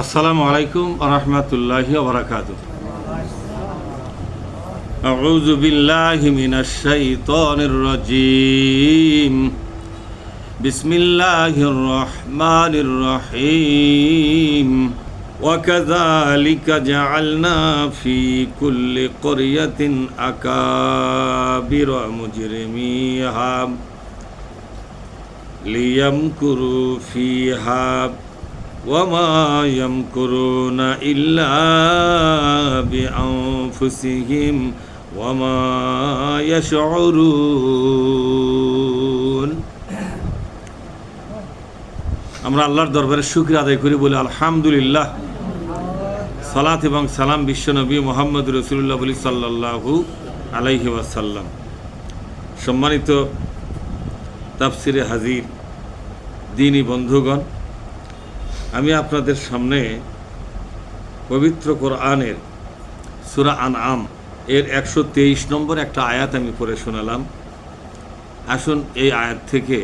আসসালামু আলাইকুম ওয়া রাহমাতুল্লাহি ওয়া বারাকাতুহু। আউযু বিল্লাহি মিনাশ শাইতানির রাজীম। বিসমিল্লাহির রহমানির রহিম। ওয়া কাযালিকা জাআলনা ফি কুল্লি ক্বরিয়াতিন আকাবিরা মুজরিমিহা লিয়ামকুরু ফিহা ওয়ামা ইয়ামকুরুনা ইল্লা বিআনফুসিহিম ওয়ামা ইয়াশউরুন। আমরা আল্লাহর দরবারে শুকরিয়া আদায় করি, বলি আলহামদুলিল্লাহ। সালাত এবং সালাম বিশ্বনবী মুহাম্মদ রাসূলুল্লাহ বলি সাল্লাল্লাহু আলাইহি ওয়াসাল্লাম। সম্মানিত তাফসিরে হাজির দ্বীনি বন্ধুগণ, আমি আপনাদের সামনে পবিত্র কোরআনের সূরা আনআম এর 123 নম্বর একটা আয়াত আমি পড়ে শোনালাম। আসুন এই আয়াত থেকে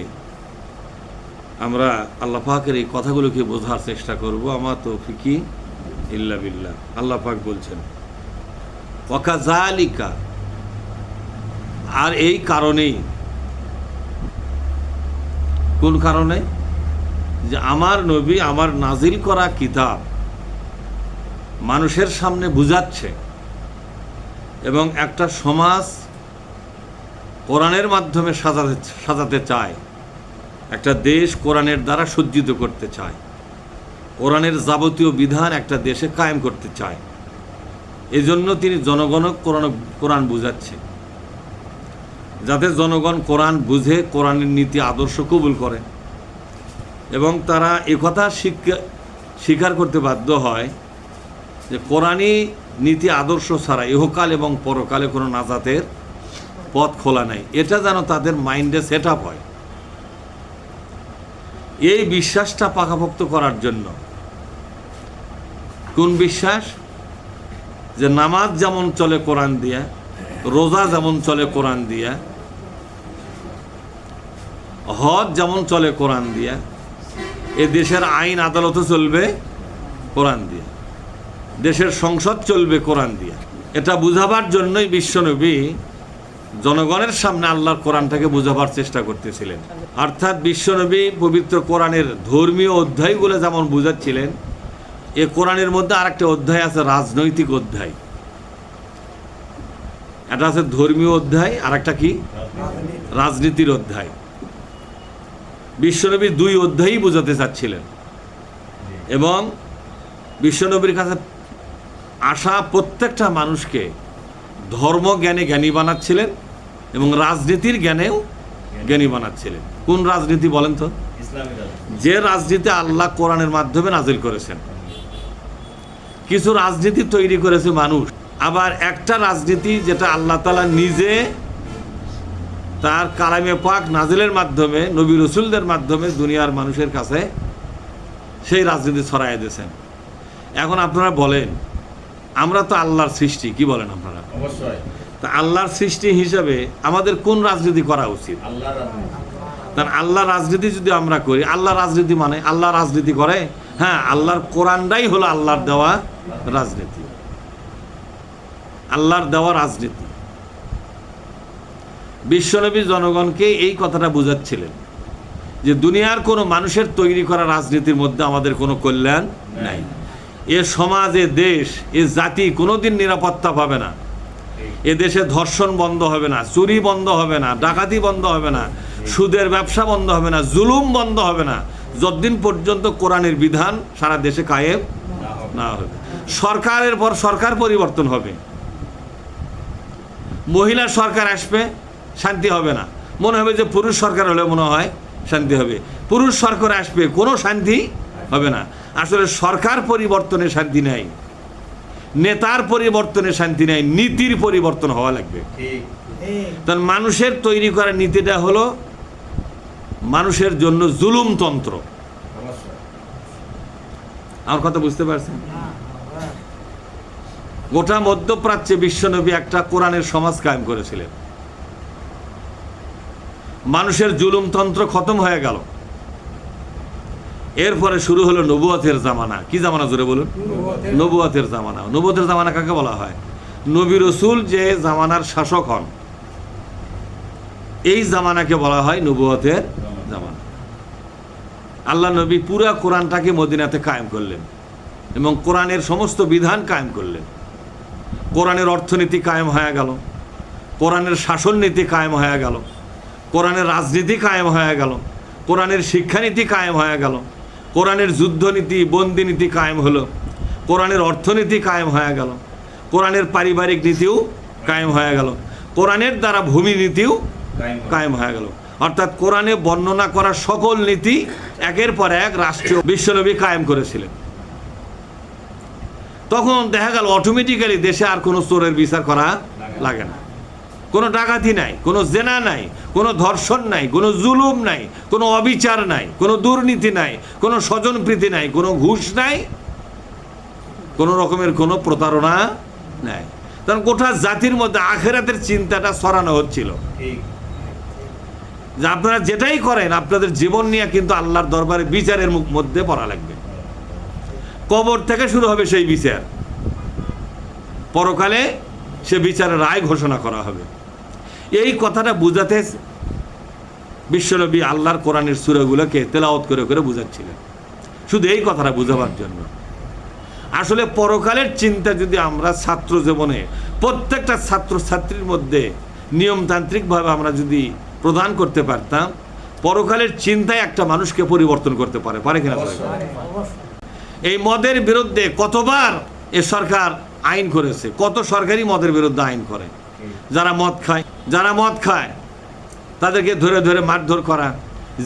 আমরা আল্লাহ পাকের এই কথাগুলোকে বোঝার চেষ্টা করব। আমার তৌফিকি ইল্লা বিল্লাহ। আল্লাহ পাক বলছেন ওয়াকাযালিকা, আর এই কারণেই, কোন কারণে? যে আমার নবী আমার নাজিল করা কিতাব মানুষের সামনে বুঝাচ্ছে এবং একটা সমাজ কোরআনের মাধ্যমে সাজাতে চায়, একটা দেশ কোরআনের দ্বারা সজ্জিত করতে চায়, কোরআনের যাবতীয় বিধান একটা দেশে কায়েম করতে চায়। এজন্য তিনি জনগণকে কোরআন বুঝাচ্ছে, যাতে জনগণ কোরআন বুঝে কোরআনের নীতি আদর্শ কবুল করে এবং তারা একথা স্বীকার করতে বাধ্য হয় যে কোরআনী নীতি আদর্শ ছাড়া ইহকাল এবং পরকালে কোনো নাজাতের পথ খোলা নাই। এটা যেন তাদের মাইন্ডে সেট আপ হয়। এই বিশ্বাসটা পাকাপোক্ত করার জন্য, কোন বিশ্বাস? যে নামাজ যেমন চলে কোরআন দিয়া, রোজা যেমন চলে কোরআন দিয়া, হজ যেমন চলে কোরআন দিয়া, এ দেশের আইন আদালতও চলবে কোরআন দিয়া, দেশের সংসদ চলবে কোরআন দিয়া। এটা বুঝাবার জন্যই বিশ্বনবী জনগণের সামনে আল্লাহর কোরআনটাকে বুঝাবার চেষ্টা করতেছিলেন। অর্থাৎ বিশ্বনবী পবিত্র কোরআনের ধর্মীয় অধ্যায়গুলো যেমন বুঝাচ্ছিলেন, এ কোরআনের মধ্যে আরেকটা অধ্যায় আছে, রাজনৈতিক অধ্যায়। এটা আছে ধর্মীয় অধ্যায়, আর একটা কি? রাজনীতির অধ্যায়। বিশ্বনবী দুই অধ্যায়ই বোঝাতে চাচ্ছিলেন এবং বিশ্বনবীর কাছে আসা প্রত্যেকটা মানুষকে ধর্মজ্ঞানে জ্ঞানী বানাচ্ছিলেন এবং রাজনীতির জ্ঞানেও জ্ঞানী বানাচ্ছিলেন। কোন রাজনীতি বলেন তো? যে রাজনীতি আল্লাহ কোরআনের মাধ্যমে নাজিল করেছেন। কিছু রাজনীতি তৈরি করেছে মানুষ, আবার একটা রাজনীতি যেটা আল্লাহ তাআলা নিজে তার কালামে পাক নাজিলের মাধ্যমে নবী রসুলদের মাধ্যমে দুনিয়ার মানুষের কাছে সেই রাজনীতি ছড়াই দিয়েছেন। এখন আপনারা বলেন, আমরা তো আল্লাহর সৃষ্টি, কি বলেন আপনারা? অবশ্যই। তা আল্লাহর সৃষ্টি হিসাবে আমাদের কোন রাজনীতি করা উচিত? কারণ আল্লাহ রাজনীতি যদি আমরা করি, আল্লাহ রাজনীতি মানে আল্লাহ রাজনীতি করে? হ্যাঁ, আল্লাহর কোরআনটাই হলো আল্লাহর দেওয়া রাজনীতি, আল্লাহর দেওয়া রাজনীতি। বিশ্বনবী জনগণকে এই কথাটা বুঝাচ্ছিলেন যে দুনিয়ার কোনো মানুষের তৈরি করা রাজনীতির মধ্যে আমাদের কোনো কল্যাণ নাই। এ সমাজ, এ দেশ, এ জাতি কোনোদিন নিরাপত্তা পাবে না। এ দেশে ধর্ষণ বন্ধ হবে না, চুরি বন্ধ হবে না, ডাকাতি বন্ধ হবে না, সুদের ব্যবসা বন্ধ হবে না, জুলুম বন্ধ হবে না, যতদিন পর্যন্ত কোরআনের বিধান সারা দেশে কায়েম না হবে। সরকারের পর সরকার পরিবর্তন হবে, মহিলা সরকার আসবে, শান্তি হবে না। মনে হবে যে পুরুষ সরকার হলে মনে হয় শান্তি হবে। পুরুষ সরকার আসবে, কোনো শান্তি হবে না। আসলে সরকার পরিবর্তনে শান্তি নাই, নেতার পরিবর্তনে শান্তি নাই, নীতির পরিবর্তন হওয়া লাগবে। কারণ মানুষের তৈরি করা নীতিটা হলো মানুষের জন্য জুলুমতন্ত্র। আমার কথা বুঝতে পারছেন? গোটা মধ্যপ্রাচ্যে বিশ্বনবী একটা কোরআনের সমাজ কায়েম করেছিলেন। মানুষের জুলুমতন্ত্র খতম হয়ে গেল। এরপরে শুরু হলো নবুয়তের জামানা। কি জামানা জোরে বলুন? নবুয়তের জামানা। নবুয়তের জামানা কাকে বলা হয়? নবী রসুল যে জামানার শাসক হন, এই জামানাকে বলা হয় নবুয়তের জামানা। আল্লাহ নবী পুরা কোরআনটাকে মদিনাতে কায়েম করলেন এবং কোরআনের সমস্ত বিধান কায়েম করলেন। কোরআনের অর্থনীতি কায়েম হয়ে গেল, কোরআনের শাসন নীতি কায়েম হয়ে গেল, কোরআনের রাজনীতি কায়েম হয়ে গেল, কোরআনের শিক্ষানীতি কায়েম হয়ে গেল, কোরআনের যুদ্ধনীতি বন্দি নীতি কায়েম হলো, কোরআনের অর্থনীতি কায়েম হয়ে গেল, কোরআনের পারিবারিক নীতিও কায়েম হয়ে গেল, কোরআনের দ্বারা ভূমি নীতিও কায়েম হয়ে গেল। অর্থাৎ কোরআনে বর্ণনা করা সকল নীতি একের পর এক রাষ্ট্রীয় বিশ্বনবী কায়েম করেছিলেন। তখন দেখা গেল অটোমেটিক্যালি দেশে আর কোনো চোরের বিচার করা লাগে না, কোনো ডাকাতি নাই, কোনো জেনা নাই, কোনো ধর্ষণ নাই, কোনো জুলুম নাই, কোনো অবিচার নাই, কোনো দুর্নীতি নাই, কোনো স্বজনপ্রীতি নাই, কোনো ঘুষ নাই, কোনো রকমের কোনো প্রতারণা নাই। কারণ গোটা জাতির মধ্যে আখিরাতের চিন্তাটা ছড়ানো হচ্ছিল যে আপনারা যেটাই করেন আপনাদের জীবন নিয়ে কিন্তু আল্লাহর দরবারে বিচারের মুখ মধ্যে পড়া লাগবে। কবর থেকে শুরু হবে সেই বিচার, পরকালে সে বিচারের রায় ঘোষণা করা হবে। এই কথাটা বুঝাতে বিশ্বনবী আল্লাহর কোরআনের সূরাগুলোকে তেলাওয়াত করে করে বুঝাচ্ছিলেন, শুধু এই কথাটা বুঝাবার জন্য। আসলে পরকালের চিন্তা যদি আমরা ছাত্র জীবনে প্রত্যেকটা ছাত্রছাত্রীর মধ্যে নিয়মতান্ত্রিকভাবে আমরা যদি প্রদান করতে পারতাম, পরকালের চিন্তায় একটা মানুষকে পরিবর্তন করতে পারে কিনা? এই মদের বিরুদ্ধে কতবার এ সরকার আইন করেছে, কত সরকারি মদের বিরুদ্ধে আইন করে। যারা মদ খায় তাদেরকে ধরে ধরে মারধর করা,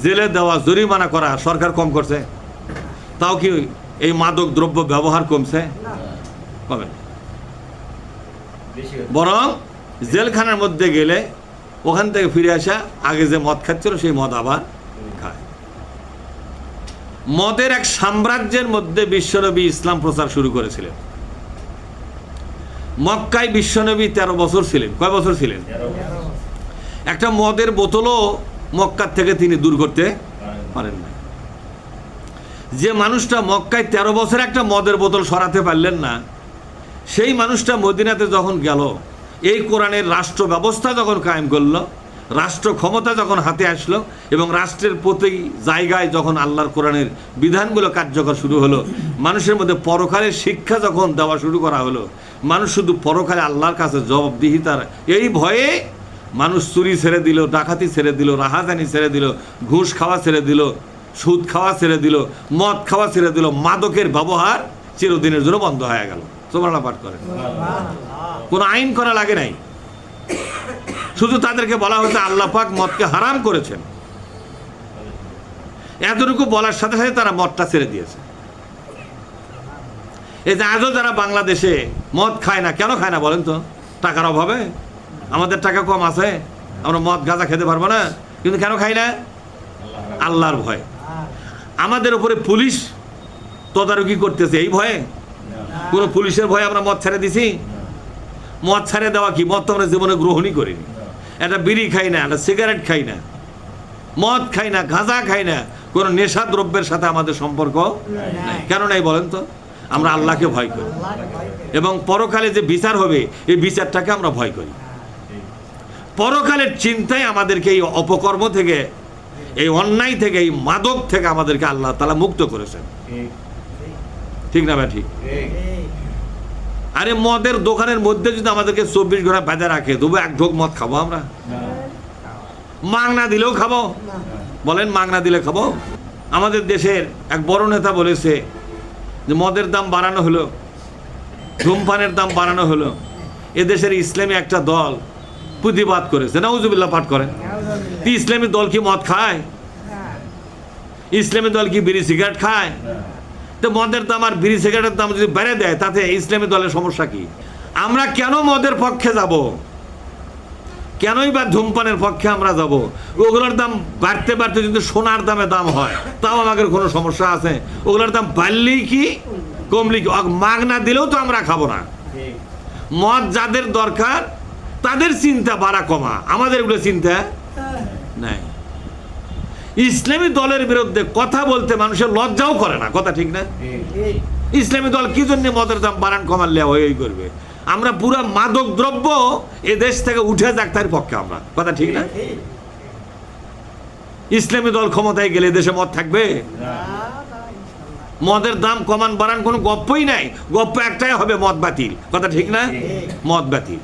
জেলে দেওয়া, জরিমানা করা সরকার কম করছে? তাও কি এই মাদক দ্রব্য ব্যবহার কমছে? কমে। বরং জেলখানার মধ্যে গেলে ওখান থেকে ফিরে আসা, আগে যে মদ খাচ্ছিল সেই মদ আবার খায়। মদের এক সাম্রাজ্যের মধ্যে বিশ্বনবী ইসলাম প্রচার শুরু করেছিলেন। মক্কায় বিশ্বনবী 13 বছর ছিলেন। কয় বছর ছিলেন? একটা মদের বোতলও মক্কার থেকে তিনি দূর করতে পারেন না। যে মানুষটা মক্কায় 13 বছর একটা মদের বোতল সরাতে পারলেন না, সেই মানুষটা মদিনাতে যখন গেল, এই কোরআনের রাষ্ট্র ব্যবস্থা যখন কায়েম করলো, রাষ্ট্র ক্ষমতা যখন হাতে আসলো এবং রাষ্ট্রের প্রতি জায়গায় যখন আল্লাহর কোরআনের বিধানগুলো কার্যকর শুরু হলো, মানুষের মধ্যে পরকালের শিক্ষা যখন দেওয়া শুরু করা হলো, মানুষ শুধু পরকালে আল্লাহর কাছে জবাবদিহিতার এই ভয়ে মানুষ চুরি ছেড়ে দিল, ডাকাতি ছেড়ে দিল, রাহাজানি ছেড়ে দিল, ঘুষ খাওয়া ছেড়ে দিল, সুদ খাওয়া ছেড়ে দিল, মদ খাওয়া ছেড়ে দিল, মাদকের ব্যবহার চিরদিনের জন্য বন্ধ হয়ে গেল। সুবহানাল্লাহ পাঠ করেন। কোনো আইন করা লাগে নাই, শুধু তাদেরকে বলা হয়েছে আল্লাহ পাক মদকে হারাম করেছেন। এতটুকু বলার সাথে সাথে তারা মদটা ছেড়ে দিয়েছে। এই যে আজও যারা বাংলাদেশে মদ খায় না, কেন খায় না বলেন তো? টাকার অভাবে? আমাদের টাকা কম আছে, আমরা মদ গাঁজা খেতে পারবো না, কিন্তু কেন খাই না? আল্লাহর ভয়। আমাদের উপরে পুলিশ তদারকি করতেছে এই ভয়ে? কোনো পুলিশের ভয়ে আমরা মদ ছেড়ে দিছি? মদ ছেড়ে দেওয়া কি? মদ তো আমরা জীবনে গ্রহণই করিনি। একটা বিড়ি খাই না, একটা সিগারেট খাই না, মদ খাই না, গাঁজা খাই না, কোনো নেশা দ্রব্যের সাথে আমাদের সম্পর্ক নাই। কেন নাই বলেন তো? আমরা আল্লাহকে ভয় করি এবং পরকালে যে বিচার হবে এই বিচারটাকে আমরা ভয় করি। পরকালের চিন্তায় আমাদেরকে এই অপকর্ম থেকে, এই অন্যায় থেকে, এই মাদক থেকে আমাদেরকে আল্লাহ তাআলা মুক্ত করেছেন। ঠিক না ভাই? ঠিক। আরে মদের দোকানের মধ্যে যদি আমাদেরকে 24 ঘন্টা বেঁধে রাখে, তবু এক ঢোক মদ খাবো আমরা? মাগনা দিলেও খাবো? বলেন, মাগনা দিলে খাবো? আমাদের দেশের এক বড় নেতা বলেছে যে মদের দাম বাড়ানো হলো, ধূমপানের দাম বাড়ানো হলো, এদেশের ইসলামী একটা দল প্রতিবাদ করেছে। নাউজুবিল্লাহ পাঠ করেন। ইসলামী দল কি মদ খায়? ইসলামী দল কি বিড়ি সিগারেট খায়? তো মদের দাম আর বিড়ি সিগারেটের দাম যদি বেড়ে দেয়, তাতে ইসলামী দলের সমস্যা কি? আমরা কেন মদের পক্ষে যাব? কেনই বা ধূমপানের পক্ষে আমরা যাব? ওগুলোর দাম বাড়তে বাড়তে যদি সোনার দামে দাম হয়, তাও আমাদের কোনো সমস্যা আছে? ওগুলোর দাম বাড়লেই কি কমলি কি? মাগনা দিলেও তো আমরা খাবো না। মদ যাদের দরকার তাদের চিন্তা বাড়া কমা, আমাদের এগুলো চিন্তা নাই। ইসলামী দলের বিরুদ্ধে কথা বলতে মানুষের লজ্জাও করে না, কথা ঠিক না? ইসলামী দল কি জন্য মদের দাম বাড়ান কমালে ওই করবে? আমরা পুরো মাদক দ্রব্য এ দেশ থেকে উঠে যাক তার পক্ষে আমরা, কথা ঠিক না? ইসলামী দল ক্ষমতায় গেলে দেশে মদ থাকবে? মদের দাম কমান বাড়ান কোনো গপ্পই নাই, গপ্প একটাই হবে, মদ বাতিল, কথা ঠিক না? মদ বাতিল।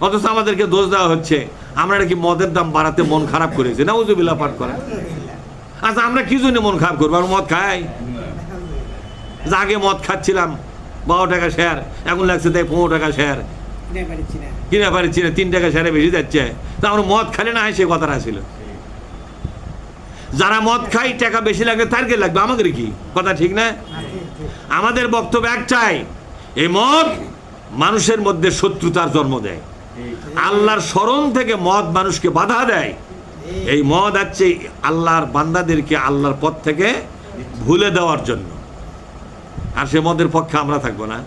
অথচ আমাদেরকে দোষ দেওয়া হচ্ছে আমরা নাকি মদের দাম বাড়াতে মন খারাপ করেছি, না উজুবিল্লাহ পাঠ করে। আচ্ছা আমরা কি জন্য মন খারাপ করবো? আমরা মদ খাই? আগে মদ খাচ্ছিলাম 12 টাকা শেয়ার, এখন লাগছে তাই 15 টাকা শেয়ার কিনে পারছি না, 3 টাকা শেয়ারে বেশি যাচ্ছে। তা আমরা মদ খালে না হয় সে কথাটা ছিল। যারা মদ খাই টাকা বেশি লাগবে তার কে লাগবে, আমাদের কি, কথা ঠিক না? আমাদের বক্তব্য একটাই, এই মদ মানুষের মধ্যে শত্রুতার জন্ম দেয়, আল্লাহর স্মরণ থেকে মদ মানুষকে বাধা দেয়। এই মদ আছে আল্লাহর বান্দাদেরকে আল্লাহর পথ থেকে ভুলে দেওয়ার জন্য। আর সে মদের পক্ষে আমরা থাকবো না,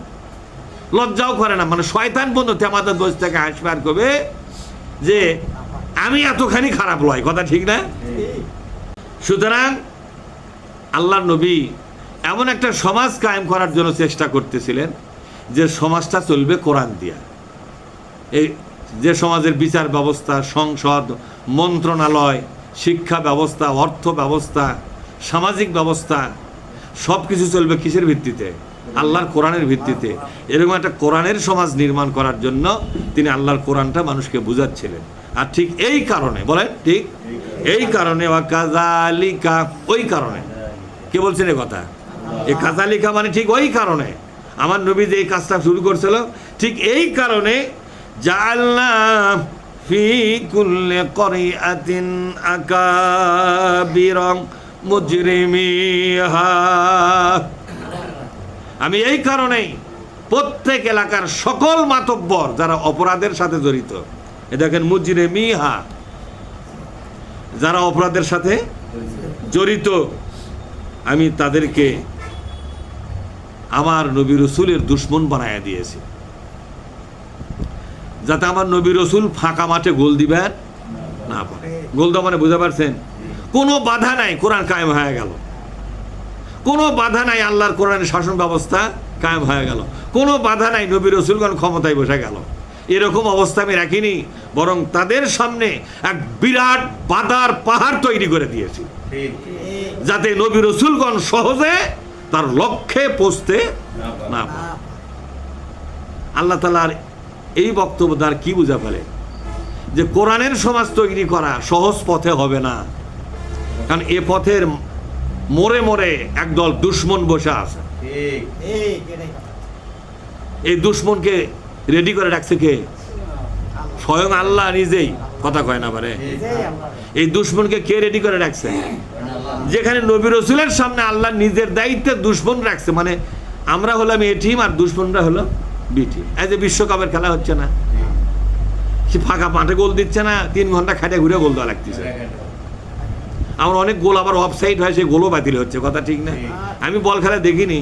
লজ্জাও করে না। মানে শয়তান বন্ধুতে আমাদের দোষ থেকে আসবে আর করবে যে আমি এতখানি খারাপ লয়, কথা ঠিক না? সুতরাং আল্লাহর নবী এমন একটা সমাজ কায়েম করার জন্য চেষ্টা করতেছিলেন যে সমাজটা চলবে কোরআন দিয়া। এই যে সমাজের বিচার ব্যবস্থা, সংসদ, মন্ত্রণালয়, শিক্ষা ব্যবস্থা, অর্থ ব্যবস্থা, সামাজিক ব্যবস্থা সব কিছু চলবে কিসের ভিত্তিতে? আল্লাহর কোরআনের ভিত্তিতে। এরকম একটা কোরআনের সমাজ নির্মাণ করার জন্য তিনি আল্লাহর কোরআনটা মানুষকে বুঝাচ্ছিলেন। আর ঠিক এই কারণে, বলেন ঠিক এই কারণে, কাযালিকা, ওই কারণে, কে বলছেন এ কথা? এই কাযালিকা মানে ঠিক ওই কারণে আমার নবী যে এই কাজটা শুরু করছিল, ঠিক এই কারণে জাআলনা ফি কুল্লি ক্বরিআতিন আকাবিরা মুজরিমিহা, আমি এই কারণেই প্রত্যেক এলাকার সকল মাতব্বর যারা অপরাধের সাথে জড়িত, এ দেখেন মুজরিমিহা, যারা অপরাধের সাথে জড়িত, আমি তাদেরকে আমার নবী রসুলের দুশ্মন বানায়া দিয়েছি, যাতে আমার নবী রসুল ফাঁকা মাঠে গোল দিবেন না পারে। গোল দেওয়া মানে বুঝতে পারছেন? কোনো বাধা নাই, কোরআন কায়েম হয়ে গেল। কোনো বাধা নাই, আল্লাহর কোরআনের শাসন ব্যবস্থা কায়েম হয়ে গেল। কোনো বাধা নাই, নবী রসুলগণ ক্ষমতায় বসে গেল। এরকম অবস্থা আমি রাখিনি, বরং তাদের সামনে এক বিরাট বাধার পাহাড় তৈরি করে দিয়েছি, যাতে নবী রসুলগণ সহজে তার লক্ষ্যে পৌঁছতে না পারে। আল্লাহ তাআলার এই বক্তব্য দ্বারা কি বুঝা ফেলে? যে কোরআনের সমাজ তৈরি করা সহজ পথে হবে না, কারণ এ পথের মোড়ে মোড়ে একদল দুশ্মন বসে আছে। এই দুশ্মনকে রেডি করে রাখছে কে? স্বয়ং আল্লাহ নিজেই, কথা কয় না পারে। এই দুশ্মনকে কে রেডি করে রাখছে? যেখানে নবী রসুলের সামনে আল্লাহ নিজের দায়িত্বে দুশ্মন রাখছে, মানে আমরা হলাম এ টিম আর দুশ্মনরা হলো বি টিম। এই যে বিশ্বকাপের খেলা হচ্ছে না, সে ফাঁকা মাঠে গোল দিচ্ছে না, 3 ঘন্টা খাটে ঘুরে গোল দেওয়া লাগতেছে। আমার অনেক গোল আবার অফসাইড হয়, সেই গোলও বাতিল হচ্ছে, কথা ঠিক না? আমি বল খেলা দেখিনি,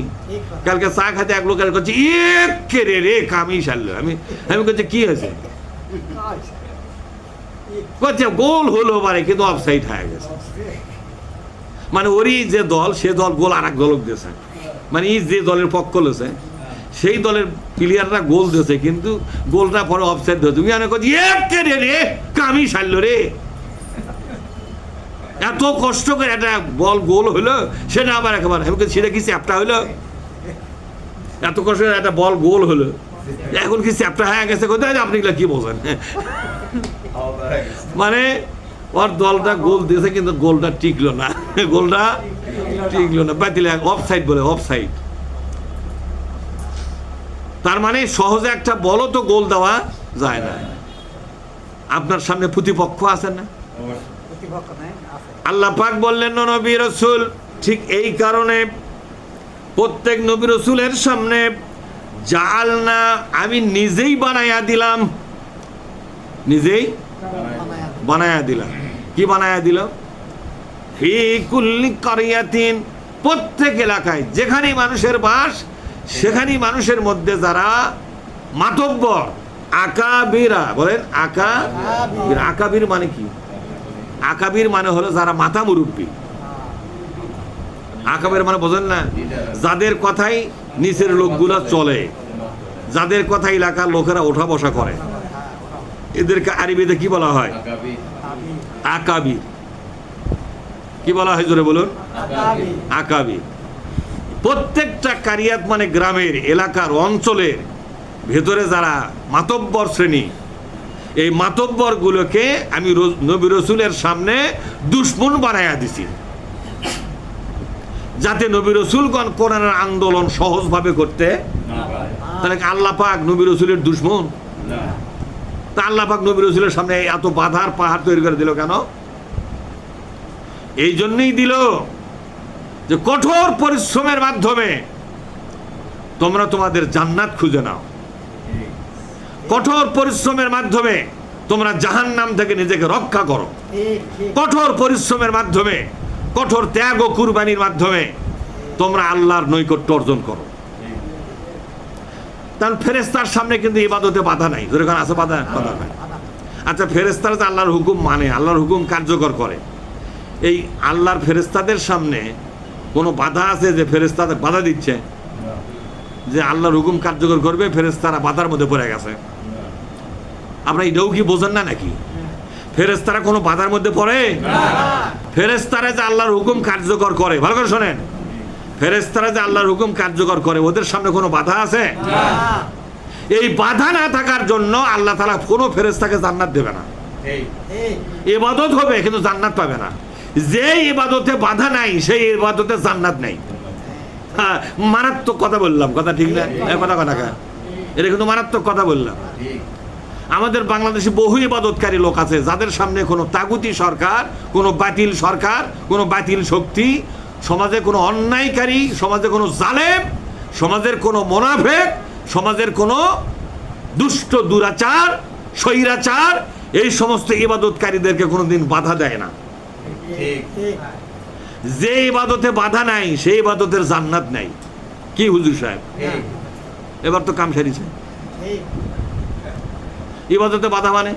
কালকে চা খাতে এক লোক করছে কে রে রে কামি সারলো, আমি করছি কি হয়েছে? করছে গোল হলো পারে কিন্তু অফসাইড হয়ে গেছে। মানে ওরই যে দল, সে দল গোল আর এক দলক দিয়েছে, মানে এই যে দলের পক্ষ লছে সেই দলের প্লেয়াররা গোল দিয়েছে, কিন্তু গোলটা পরে অফসাইড দিয়েছে। তুমি অনেক করছি কে রে রে কামি সারলো রে, এত কষ্ট করে একটা বল গোল হলো, সেটা আবার একেবারে সেটা কি চ্যাপটা হলো? এত কষ্ট করে একটা বল গোল হলো, এখন কি চ্যাপটা হয়ে গেছে? কোথায় আপনি কি বলছেন? মানে ওর দলটা গোল দিয়েছে কিন্তু গোলটা টিকলো না, গোলটা টিকলো না, বাতিল, অফসাইড বলে, অফসাইড। তার মানে সহজে একটা বলও তো গোল দেওয়া যায় না। আপনার সামনে প্রতিপক্ষ আছেন না? আল্লাহ পাক বললেন নবী রসুল, ঠিক এই কারণে প্রত্যেক নবী রসুলের সামনে জাআলনা, আমি নিজেই বানায়া দিলাম, নিজেই বানায়া দিলাম। কি বানায়া দিলাম? ফি কুল্লি ক্বরিআতিন, প্রত্যেক এলাকায় যেখানেই মানুষের বাস, সেখানেই মানুষের মধ্যে যারা মাতব্বর, আকাবিরা, বলেন আকাবির। আকাবির মানে কি? আকাবির মানে হলো যারা মাথা মুরব্বী। আকাবির মানে বোঝেন না, যাদের কথাই নিচের লোকগুলা চলে, যাদের কথা এলাকার লোকেরা ওঠা বসা করে, এদেরকে আরবিতে কি বলা হয়? আকাবির। কি বলা হয় জোরে বলুন? আকাবির। প্রত্যেকটা কারিয়াত মানে গ্রামের, এলাকার, অঞ্চলের ভেতরে যারা মাতব্বর শ্রেণী, এই মাতব্বর গুলোকে আমি নবী রসুলের সামনে দুশ্মন বানাইয়া দিছি, যাতে নবী রসুলগণ কোরআনের আন্দোলন সহজভাবে করতে। তাহলে আল্লাহ পাক নবী রসুলের দুশ্মন? তা আল্লাহ পাক নবী রসুলের সামনে এত বাধার পাহাড় তৈরি করে দিল কেন? এই জন্যই দিল যে কঠোর পরিশ্রমের মাধ্যমে তোমরা তোমাদের জান্নাত খুঁজে নাও, কঠোর পরিশ্রমের মাধ্যমে তোমরা জাহান্নাম থেকে নিজেকে রক্ষা করো, কঠোর পরিশ্রমের মাধ্যমে, কঠোর ত্যাগ ও কুরবানির মাধ্যমে তোমরা আল্লাহর নৈকট্য অর্জন করো। কারণ ফেরেশতার সামনে কিন্তু ইবাদতে বাধা নাই, যেরকম আছে বাধা নাই। আচ্ছা, ফেরেশতারা যে আল্লাহর হুকুম মানে, আল্লাহর হুকুম কার্যকর করে, এই আল্লাহর ফেরেশতাদের সামনে কোনো বাধা আছে যে ফেরেশতাদের বাধা দিচ্ছে যে আল্লাহর হুকুম কার্যকর করবে, ফেরেশতারা বাধার মধ্যে পড়ে গেছে? আপনারা এটাও কি বোঝেন না নাকি? ফেরেশতারা কোনো বাধার মধ্যে পড়ে? ফেরেশতারা যে আল্লাহর হুকুম কার্যকর করে, ভালো করে শোনেন, ফেরেশতারা যে আল্লাহর হুকুম কার্যকর করে, ওদের সামনে কোনো বাধা আছে? এই বাধা না থাকার জন্য আল্লাহ তাআলা কোনো ফেরেশতাকে জান্নাত দেবে না। ইবাদত হবে কিন্তু জান্নাত পাবে না। যে ইবাদতে বাধা নাই সেই ইবাদতে জান্নাত নাই। হ্যাঁ, মারাত্মক কথা বললাম, কথা ঠিক না? এটা কিন্তু মারাত্মক কথা বললাম। আমাদের বাংলাদেশে বহু ইবাদতকারী লোক আছে যাদের সামনে কোনো তাগুতি সরকার, কোনো বাতিল সরকার, কোনো বাতিল শক্তি, সমাজে কোনো অন্যায়কারী, সমাজে কোনো জালেম, সমাজের কোনো মুনাফিক, সমাজের কোনো দুষ্ট দুরাচার, স্বৈরাচার, এই সমস্ত ইবাদতকারীদেরকে কোনোদিন বাধা দেয় না। যে ইবাদতে বাধা নাই সেই ইবাদতের জান্নাত নাই। কি হুজুর সাহেব, এবার তো কাম সারিছে। ইবাদতে বাধা মানে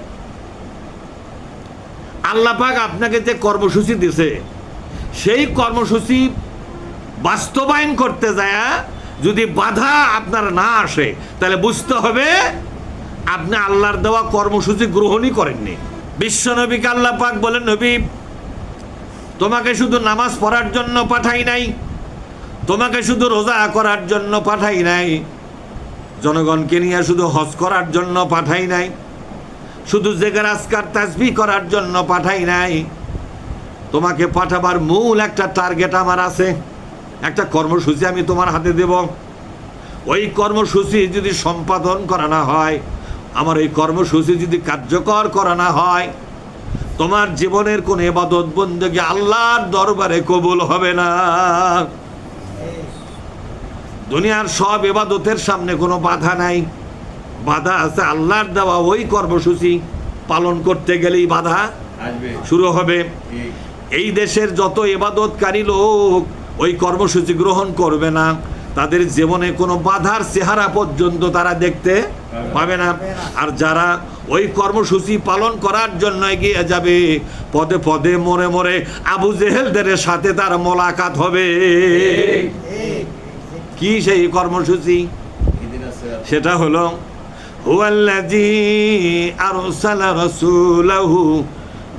আল্লাহ পাক আপনাকে যে কর্মসূচি দিছে, সেই কর্মসূচি বাস্তবায়ন করতে যায় যদি বাধা আপনার না আসে, তাহলে বুঝতে হবে আপনি আল্লাহর দেওয়া কর্মসূচি গ্রহণই করেননি। বিশ্বনবীকে আল্লাহ পাক বলেন, নবী, তোমাকে শুধু নামাজ পড়ার জন্য পাঠাই নাই, তোমাকে শুধু রোজা করার জন্য পাঠাই নাই, জনগণকে নিয়ে শুধু হজ করার জন্য পাঠাই নাই, শুধু জিকির আজকার তাসবিহ করার জন্য পাঠাই নাই। তোমাকে পাঠাবার মূল একটা টার্গেট আমার আছে, একটা কর্মসূচি আমি তোমার হাতে দেব। ওই কর্মসূচি যদি সম্পাদন করা না হয়, আমার এই কর্মসূচি যদি কার্যকর করা না হয়, তোমার জীবনের কোন ইবাদত বন্দেগী আল্লাহর দরবারে কবুল হবে না। দুনিয়ার সব ইবাদতের সামনে কোনো বাধা নাই, বাধা আছে আল্লাহর দেওয়া ওই কর্মসূচি পালন করতে গেলেই বাধা শুরু হবে। এই দেশের যত ইবাদতকারী লোক ওই কর্মসূচি গ্রহণ করবে না, তাদের জীবনে কোনো বাধার চেহারা পর্যন্ত তারা দেখতে পাবে না। আর যারা ওই কর্মসূচি পালন করার জন্য এগিয়ে যাবে, পদে পদে মরে মরে আবু জেহেলদের সাথে তার মোলাকাত হবে। কি সেই কর্মসূচি? সেটা হলো হুয়াল্লাযী আরসালা রাসূলাহু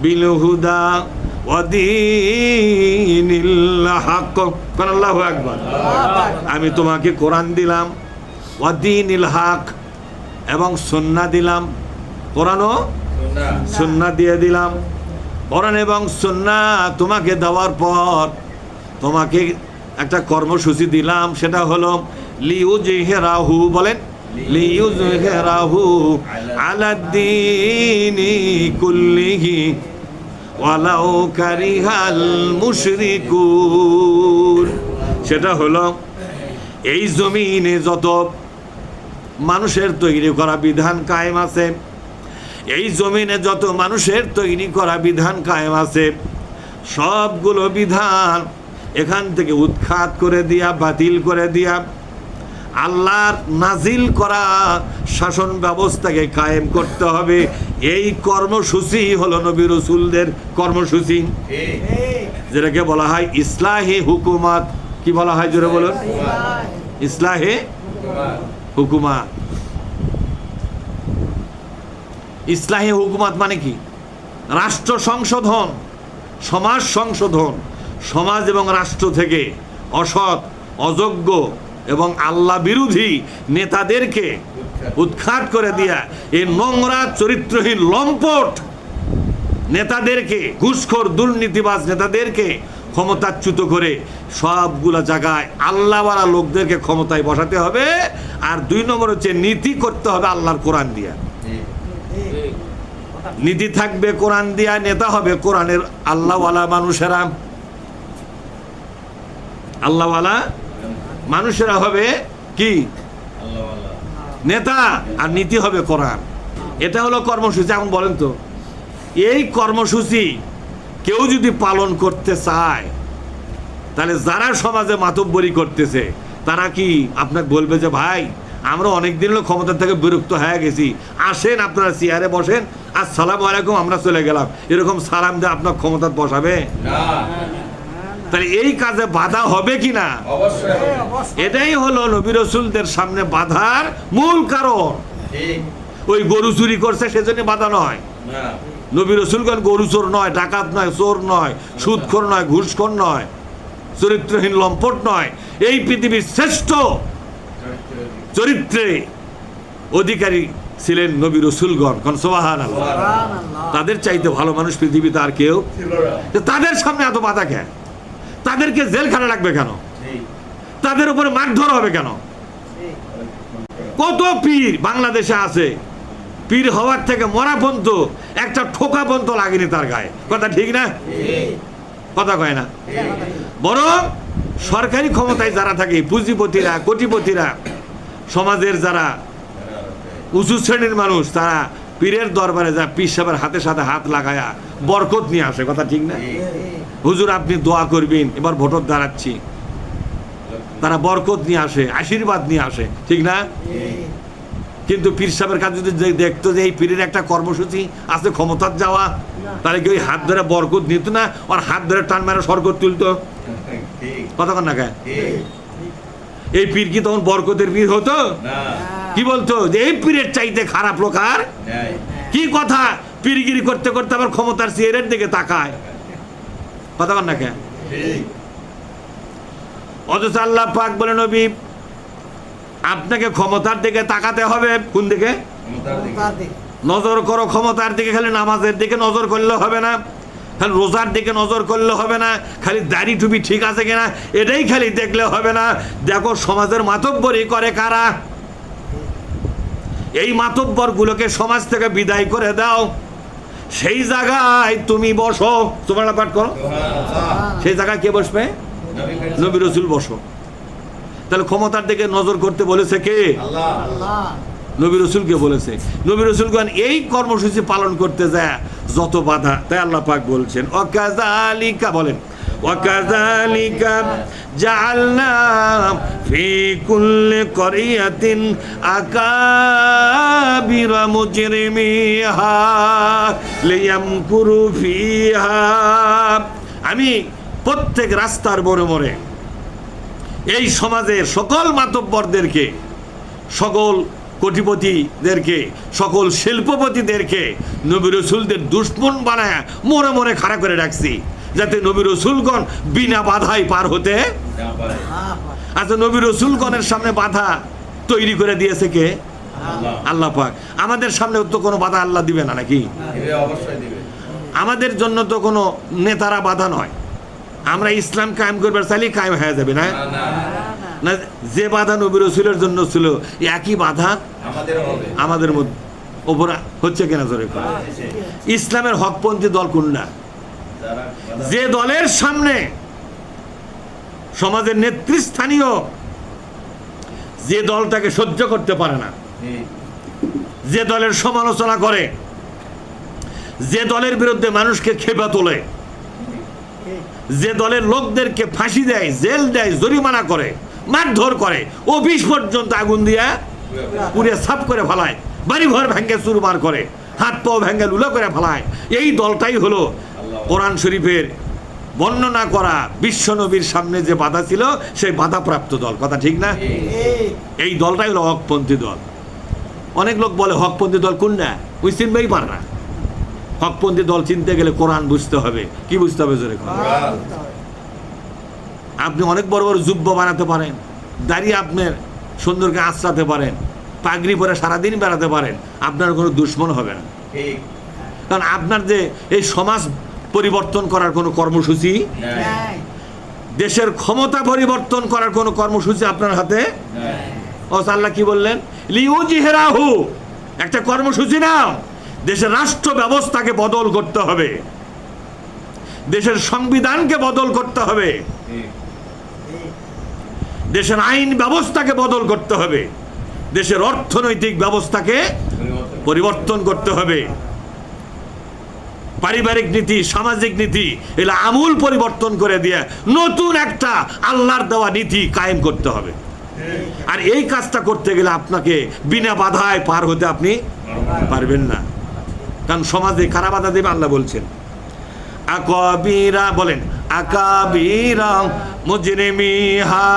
বিল হুদা ওয়া দীনিল হক। আল্লাহু আকবার। আমি তোমাকে কোরআন দিলাম, ওয়া দীনিল হক, এবং সুন্নাহ দিলাম। কোরআন ও সুন্নাহ দিয়ে দিলাম। কোরআন এবং সুন্নাহ তোমাকে দেওয়ার পর তোমাকে একটা কর্মসূচি দিলাম, সেটা হলো লিউযহিরাহু, বলেন লিউযহিরাহু আলাদ্দীনি কুল্লিহি ওয়ালাউ কারিহাল মুশরিকুন। সেটা হলো এই জমিনে যত মানুষের তৈরি করা বিধান কায়েম আছে, এই জমিনে যত মানুষের তৈরি করা বিধান কায়েম আছে, সবগুলো বিধান এখান থেকে উৎখাত করে দিয়া, বাতিল করে দিয়া, আল্লাহর নাজিল করা শাসন ব্যবস্থাকে কায়েম করতে হবে। এই কর্মসূচি হলো নবী রাসূলদের কর্মসূচি, যেটাকে বলা হয় ইসলাহে হুকুমাত। কি বলা হয় জোরে বলুন? ইসলাহে হুকুমাত। ইসলাহে হুকুমাত মানে কি? রাষ্ট্র সংশোধন, সমাজ সংশোধন, সমাজ এবং রাষ্ট্র থেকে অসৎ, অযোগ্য এবং আল্লাহ বিরোধী নেতাদেরকে উৎখাত করে দিয়া এই নোংরা চরিত্রহীন লম্পট নেতাদেরকে, ঘুষখোর দুর্নীতিবাজ নেতাদেরকে ক্ষমতাচ্যুত করে সবগুলা জায়গায় আল্লাহওয়ালা লোকদেরকে ক্ষমতায় বসাতে হবে। আর 2 নম্বর হচ্ছে নীতি করতে হবে আল্লাহর কোরআন দিয়া। নীতি থাকবে কোরআন দিয়া, নেতা হবে কোরআনের আল্লাহওয়ালা মানুষেরা। আল্লাহওয়ালা মানুষেরা হবে কি নেতা, আর নীতি হবে কোরআন। এটা হলো কর্মসূচি। এখন বলেন তো, এই কর্মসূচি কেউ যদি পালন করতে চায়, তাহলে যারা সমাজে মাতব্বরি করতেছে তারা কি আপনাকে বলবে যে ভাই আমরা অনেকদিন হলো ক্ষমতা থেকে বিরক্ত হয়ে গেছি, আসেন আপনারা চেয়ারে বসেন, আসসালামু আলাইকুম, আমরা চলে গেলাম, এরকম সালাম দিয়ে আপনার ক্ষমতা বসাবে? তাহলে এই কাজে বাধা হবে কি না? এটাই হলো নবী রাসূলদের সামনে বাধার মূল কারণ। ওই গরু চুরি করছে সেজন্য বাধা নয়। নবী রাসূলগণ গরু চোর নয়, ডাকাত নয়, চোর নয়, সুদখোর নয়, ঘুষখোর নয়, চরিত্রহীন লম্পট নয়। এই পৃথিবীর শ্রেষ্ঠ চরিত্রে অধিকারী ছিলেন নবী রাসূলগণ। কোন সুবহানাল্লাহ। তাদের চাইতে ভালো মানুষ পৃথিবীতে আর কেউ। তাদের সামনে এত বাধা কেন? তাদেরকে জেলখানা লাগবে কেন? তাদের উপরে মারধর হবে কেন? কত পীর বাংলাদেশে আছে, পীর হওয়ার থেকে মরা পর্যন্ত একটা ঠোকা পর্যন্ত লাগেনি তার গায়ে। কথা ঠিক না? কথা কয় না। বরং সরকারি ক্ষমতায় যারা থাকে, পুঁজিপতিরা, কোটিপতিরা, সমাজের যারা উঁচু শ্রেণীর মানুষ, তারা পীরের দরবারে যা পীর সাহেবের হাতে সাথে হাত লাগায়া বরকত নিয়ে আসে। কথা ঠিক না? হুজুর আপনি দোয়া করবেন, এবার ভোটর দাঁড়াচ্ছি, তারা বরকত নিয়ে আসে, আশীর্বাদ নিয়ে আসে। ঠিক না? কিন্তু পীর সাহেবের কাছে যদি দেখতো যে এই পীরের একটা কর্মসূচি আছে ক্ষমতার যাওয়া, তাহলে কি ওই হাত ধরে বরকত নিত না? আর হাত ধরে টান মারা সরকত তুলতো? কথা কন না কে? এই পীর কি তখন বরকতের পীর হতো? কি বলতো যে এই পীরের চাইতে খারাপ লোক আর কি? কথা পীরগিরি করতে করতে আবার ক্ষমতার চেয়ারের দিকে তাকায়। কথা কন না কে? অথচ আল্লাহ পাক বলে নবী আপনাকে ক্ষমতার দিকে তাকাতে হবে। কোন দিকে? নজর করো ক্ষমতার দিকে। খালি নামাজের দিকে নজর করলে হবে না, খালি রোজার দিকে নজর করলে হবে না, খালি দাড়ি টুপি ঠিক আছে কিনা এটাই খালি দেখলে হবে না। দেখো সমাজের মাতব্বরি করে কারা। এই মাতব্বর গুলোকে সমাজ থেকে বিদায় করে দাও, সেই জায়গায় তুমি বসো। তোমরা পাঠ করো, সেই জায়গায় কে বসবে? নবী রাসূল বসো। তাহলে ক্ষমতার দিকে নজর করতে বলেছে কে? নবী রাসূলকে বলেছে। নবী রাসূলগণ এই কর্মসূচি পালন করতে যায় যত বাধা, তাই আল্লাহ পাক বলছেন ওয়াকাযালিকা, বলেন ওয়াকাযালিকা জাআলনা ফি কুল্লি ক্বরিয়াতিন আকাবিরা মুজরিমিহা লিয়ামকুরু ফিহা। আমি প্রত্যেক রাস্তার মোড়ে মোড়ে এই সমাজের সকল মাতব্বরদেরকে, সকল কোটিপতিদেরকে, সকল শিল্পপতিদেরকে নবী রাসূলদের দুশমন বানায় মোড়ে মোড়ে খাড়া করে রাখছি, যাতে নবী রাসূলগণ বিনা বাধায় পার হতে। আচ্ছা, নবী রাসূলগণের সামনে বাধা তৈরি করে দিয়েছে কে? আল্লাহ পাক। আমাদের সামনে তো কোনো বাধা আল্লাহ দিবে না নাকি? আমাদের জন্য তো কোনো নেতারা বাধা নয়। আমরা ইসলাম কায়েম করবার চাইলে কায়েম হয়ে যাবে না? না, যে বাধা নবী রাসূলের জন্য ছিল একই বাধা আমাদের মধ্যে ওপর হচ্ছে কিনা জোরে করে। ইসলামের হকপন্থী দল কোনটা? যে দলের সামনে সমাজের নেতৃস্থানীয় যে দলটাকে সহ্য করতে পারে না, যে দলের সমালোচনা করে, যে দলের বিরুদ্ধে মানুষকে খেপা তোলে, যে দলের লোকদেরকে ফাঁসি দেয়, জেল দেয়, জরিমানা করে, মারধর করে, ও 20 পর্যন্ত আগুন দিয়া পুড়ে সাফ করে ফেলায়, বাড়ি ঘর ভেঙে চুরমার করে, হাত পাও ভেঙ্গে লুলা করে ফেলায়, এই দলটাই হলো কোরআন শরীফের বর্ণনা করা বিশ্বনবীর সামনে যে বাধা ছিল সেই বাধাপ্রাপ্ত দল। কথা ঠিক না? এই দলটাই হলো হকপন্থী দল। অনেক লোক বলে হকপন্থী দল কোনটা, ওই চিনবেই পারে না। হকপন্থী দল চিনতে গেলে কোরআন বুঝতে হবে। কি বুঝতে হবে জোরে? আপনি অনেক বড় বড় জুব্বা বানাতে পারেন, দাঁড়িয়ে আপনার সুন্দরকে আশ্রাতে পারেন, পাগড়ি পরে সারাদিন বেড়াতে পারেন, আপনার কোনো দুশ্মন হবে না। কারণ আপনার যে এই সমাজ পরিবর্তন করার কোনো কর্মসূচি, দেশের ক্ষমতা পরিবর্তন করার কোনো কর্মসূচি আপনার হাতে। ও আল্লাহ কি বললেন? লিউজিহরাহু, একটা কর্মসূচি নাও। দেশের রাষ্ট্র ব্যবস্থাকে বদল করতে হবে, দেশের সংবিধানকে বদল করতে হবে, দেশের আইন ব্যবস্থাকে বদল করতে হবে, দেশের অর্থনৈতিক ব্যবস্থাকে পরিবর্তন করতে হবে, পারিবারিক নীতি, সামাজিক নীতি এগুলো আমূল পরিবর্তন করে দিয়ে নতুন একটা আল্লাহর দেওয়া নীতি কায়েম করতে হবে। আর এই কাজটা করতে গেলে আপনাকে বিনা বাধায় পার হতে আপনি পারবেন না। কারণ সমাজে কারা বাধা দেবে? আল্লাহ বলছেন আকাবিরা, বলেন আকাবিরা মুজরিমিহা,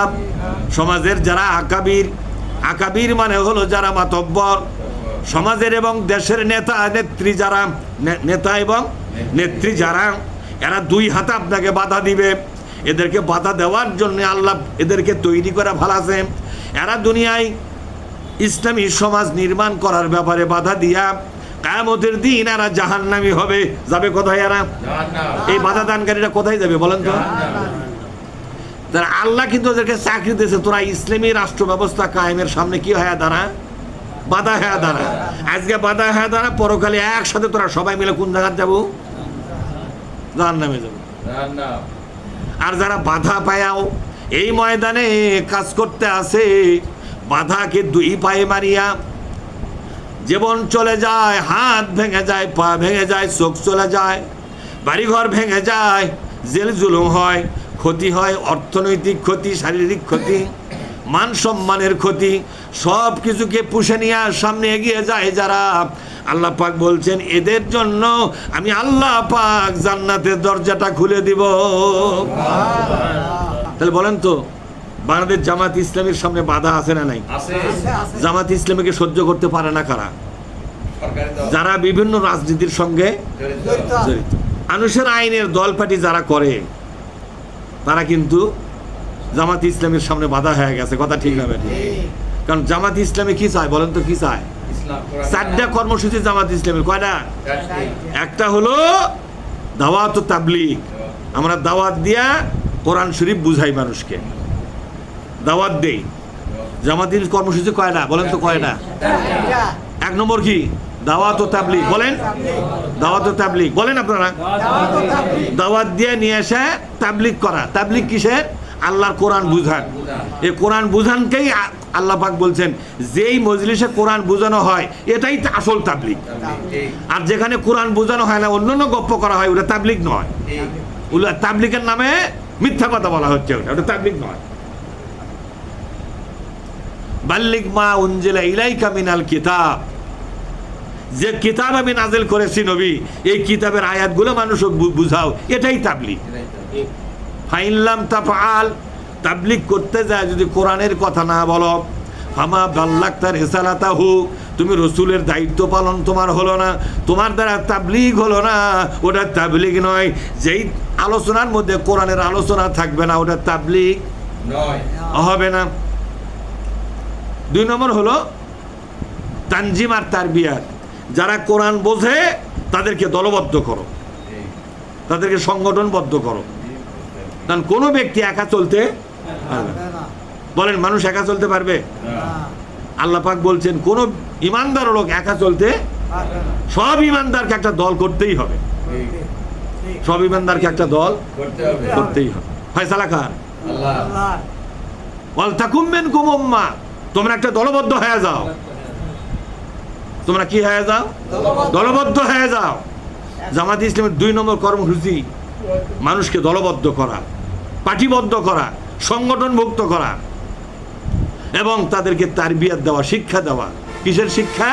সমাজের যারা আকাবির, আকাবির মানে হলো যারা মাতব্বর, সমাজের এবং দেশের নেতা নেত্রী যারা, নেতা এবং নেত্রী যারা, এরা দুই হাতে আপনাকে বাধা দিবে। এদেরকে বাধা দেওয়ার জন্য আল্লাহ এদেরকে তৈরি করে ফেলাছে। এরা দুনিয়ায় ইসলামী সমাজ নির্মাণ করার ব্যাপারে বাধা দিয়া কিয়ামতের দিন এরা জাহান্নামী হবে। যাবে কোথায় এরা? এই বাধা দানকারীরা কোথায় যাবে বলেন তো? তারা আল্লাহ কিন্তু ওদেরকে চাকরি দিয়েছে, তোরা ইসলামী রাষ্ট্র ব্যবস্থা কায়েমের সামনে কি হয়ে দাঁড়া? বাধা হয়ে দাঁড়া। আজকে বাধা হয়ে দাঁড়া, পরকালে একসাথে তোরা সবাই মিলে কোন জায়গায় যাবো? জাহান্নামে যাবো। আর যারা বাধা পায়াও এই ময়দানে কাজ করতে আসে, বাধাকে দুই পায়ে মারিয়া জীবন চলে যায়, হাত ভেঙে যায়, পা ভেঙে যায়, চোখ চলে যায়, বাড়িঘর ভেঙে যায়, জেল জুলুম হয়, ক্ষতি হয়, অর্থনৈতিক ক্ষতি, শারীরিক ক্ষতি, মান সম্মানের ক্ষতি, সব কিছুকে পুষে নিয়ে সামনে এগিয়ে যায় যারা, আল্লাহ পাক বলছেন এদের জন্য আমি আল্লাহ পাক জান্নাতের দরজাটা খুলে দিব। তাহলে বলেন তো, বাংলাদেশ জামাত ইসলামের সামনে বাধা আছে না নাই? জামাত ইসলামীকে সহ্য করতে পারে না কারা? যারা বিভিন্ন রাজনীতির সঙ্গে জড়িত। মানুষের আইনের দল পার্টি যারা করে তারা কিন্তু জামাত ইসলামের সামনে বাধা হয়ে গেছে। কথা ঠিক হবে? কারণ জামাত ইসলামী কি চায় বলেন তো? কি চায়? চারটা কর্মসূচি জামাত ইসলামের। কয়টা? একটা হলো দাওয়াত ও তাবলীগ। আমরা দাওয়াত দিয়া কোরআন শরীফ বুঝাই, মানুষকে দাওয়াত দেই। জামাতের কর্মসূচি কয়টা বলেন তো? কয়টা? এক নম্বর কি? দাওয়াত ও তাবলীগ। বলেন দাওয়াত ও তাবলীগ বলেন আপনারা। দাওয়াত দিয়ে নিয়ে এসে তাবলীগ করা। তাবলীগ কিসের? আল্লাহর কোরআন বুঝান। এই কোরআন বুঝানকেই আল্লাহ পাক বলছেন যেই মজলিসে কোরআন বোঝানো হয় এটাই আসল তাবলীগ। আর যেখানে কোরআন বোঝানো হয় না, অন্যান্য গপ্প করা হয়, ওটা তাবলীগ নয়। ওটা তাবলীগের নামে মিথ্যা কথা বলা হচ্ছে, ওটা তাবলীগ নয়। বাল্লিগ মা উনজিলা ইলাইকা মিনাল কিতাব, যে কিতাব আমি নাজিল করেছি নবী, এই কিতাবের আয়াতগুলো মানুষকে বুঝাও, এটাই তাবলীগ। ফাইনলাম তাফআল, তাবলীগ করতে যায় যদি কোরআনের কথা না বলো, ফামা বাল্লাগতা রিসালাতাহু, তুমি রসুলের দায়িত্ব পালন তোমার হলো না, তোমার দ্বারা তাবলীগ হলো না, ওটা তাবলীগ নয়। যেই আলোচনার মধ্যে কোরআনের আলোচনা থাকবে না, ওটা তাবলীগ নয়, হবে না। দুই নম্বর হলো তানজিম আর তারবিয়াত। যারা কোরআন বোঝে তাদেরকে দলবদ্ধ করো, তাদেরকে সংগঠনবদ্ধ করো। কারণ কোনো ব্যক্তি একা চলতে পারবে না। বলেন মানুষ একা চলতে পারবে? আল্লাহ পাক বলছেন কোন ইমানদার লোক একা চলতে, সব ইমানদারকে একটা দল করতেই হবে। সব ইমানদারকে একটা দল করতেই হবে। ফয়সালা কার? আল্লাহ। ওয়াল তাকুম মিনকুম উম্মাহ, তোমরা একটা দলবদ্ধ হয়ে যাও। তোমরা কি হয়ে যাও? দলবদ্ধ হয়ে যাও। জামাত ইসলামের 2 নম্বর কর্মসূচি মানুষকে দলবদ্ধ করা, পার্টিবদ্ধ করা, সংগঠনভুক্ত করা এবং তাদেরকে তারবিয়াত দেওয়া, শিক্ষা দেওয়া। কিসের শিক্ষা?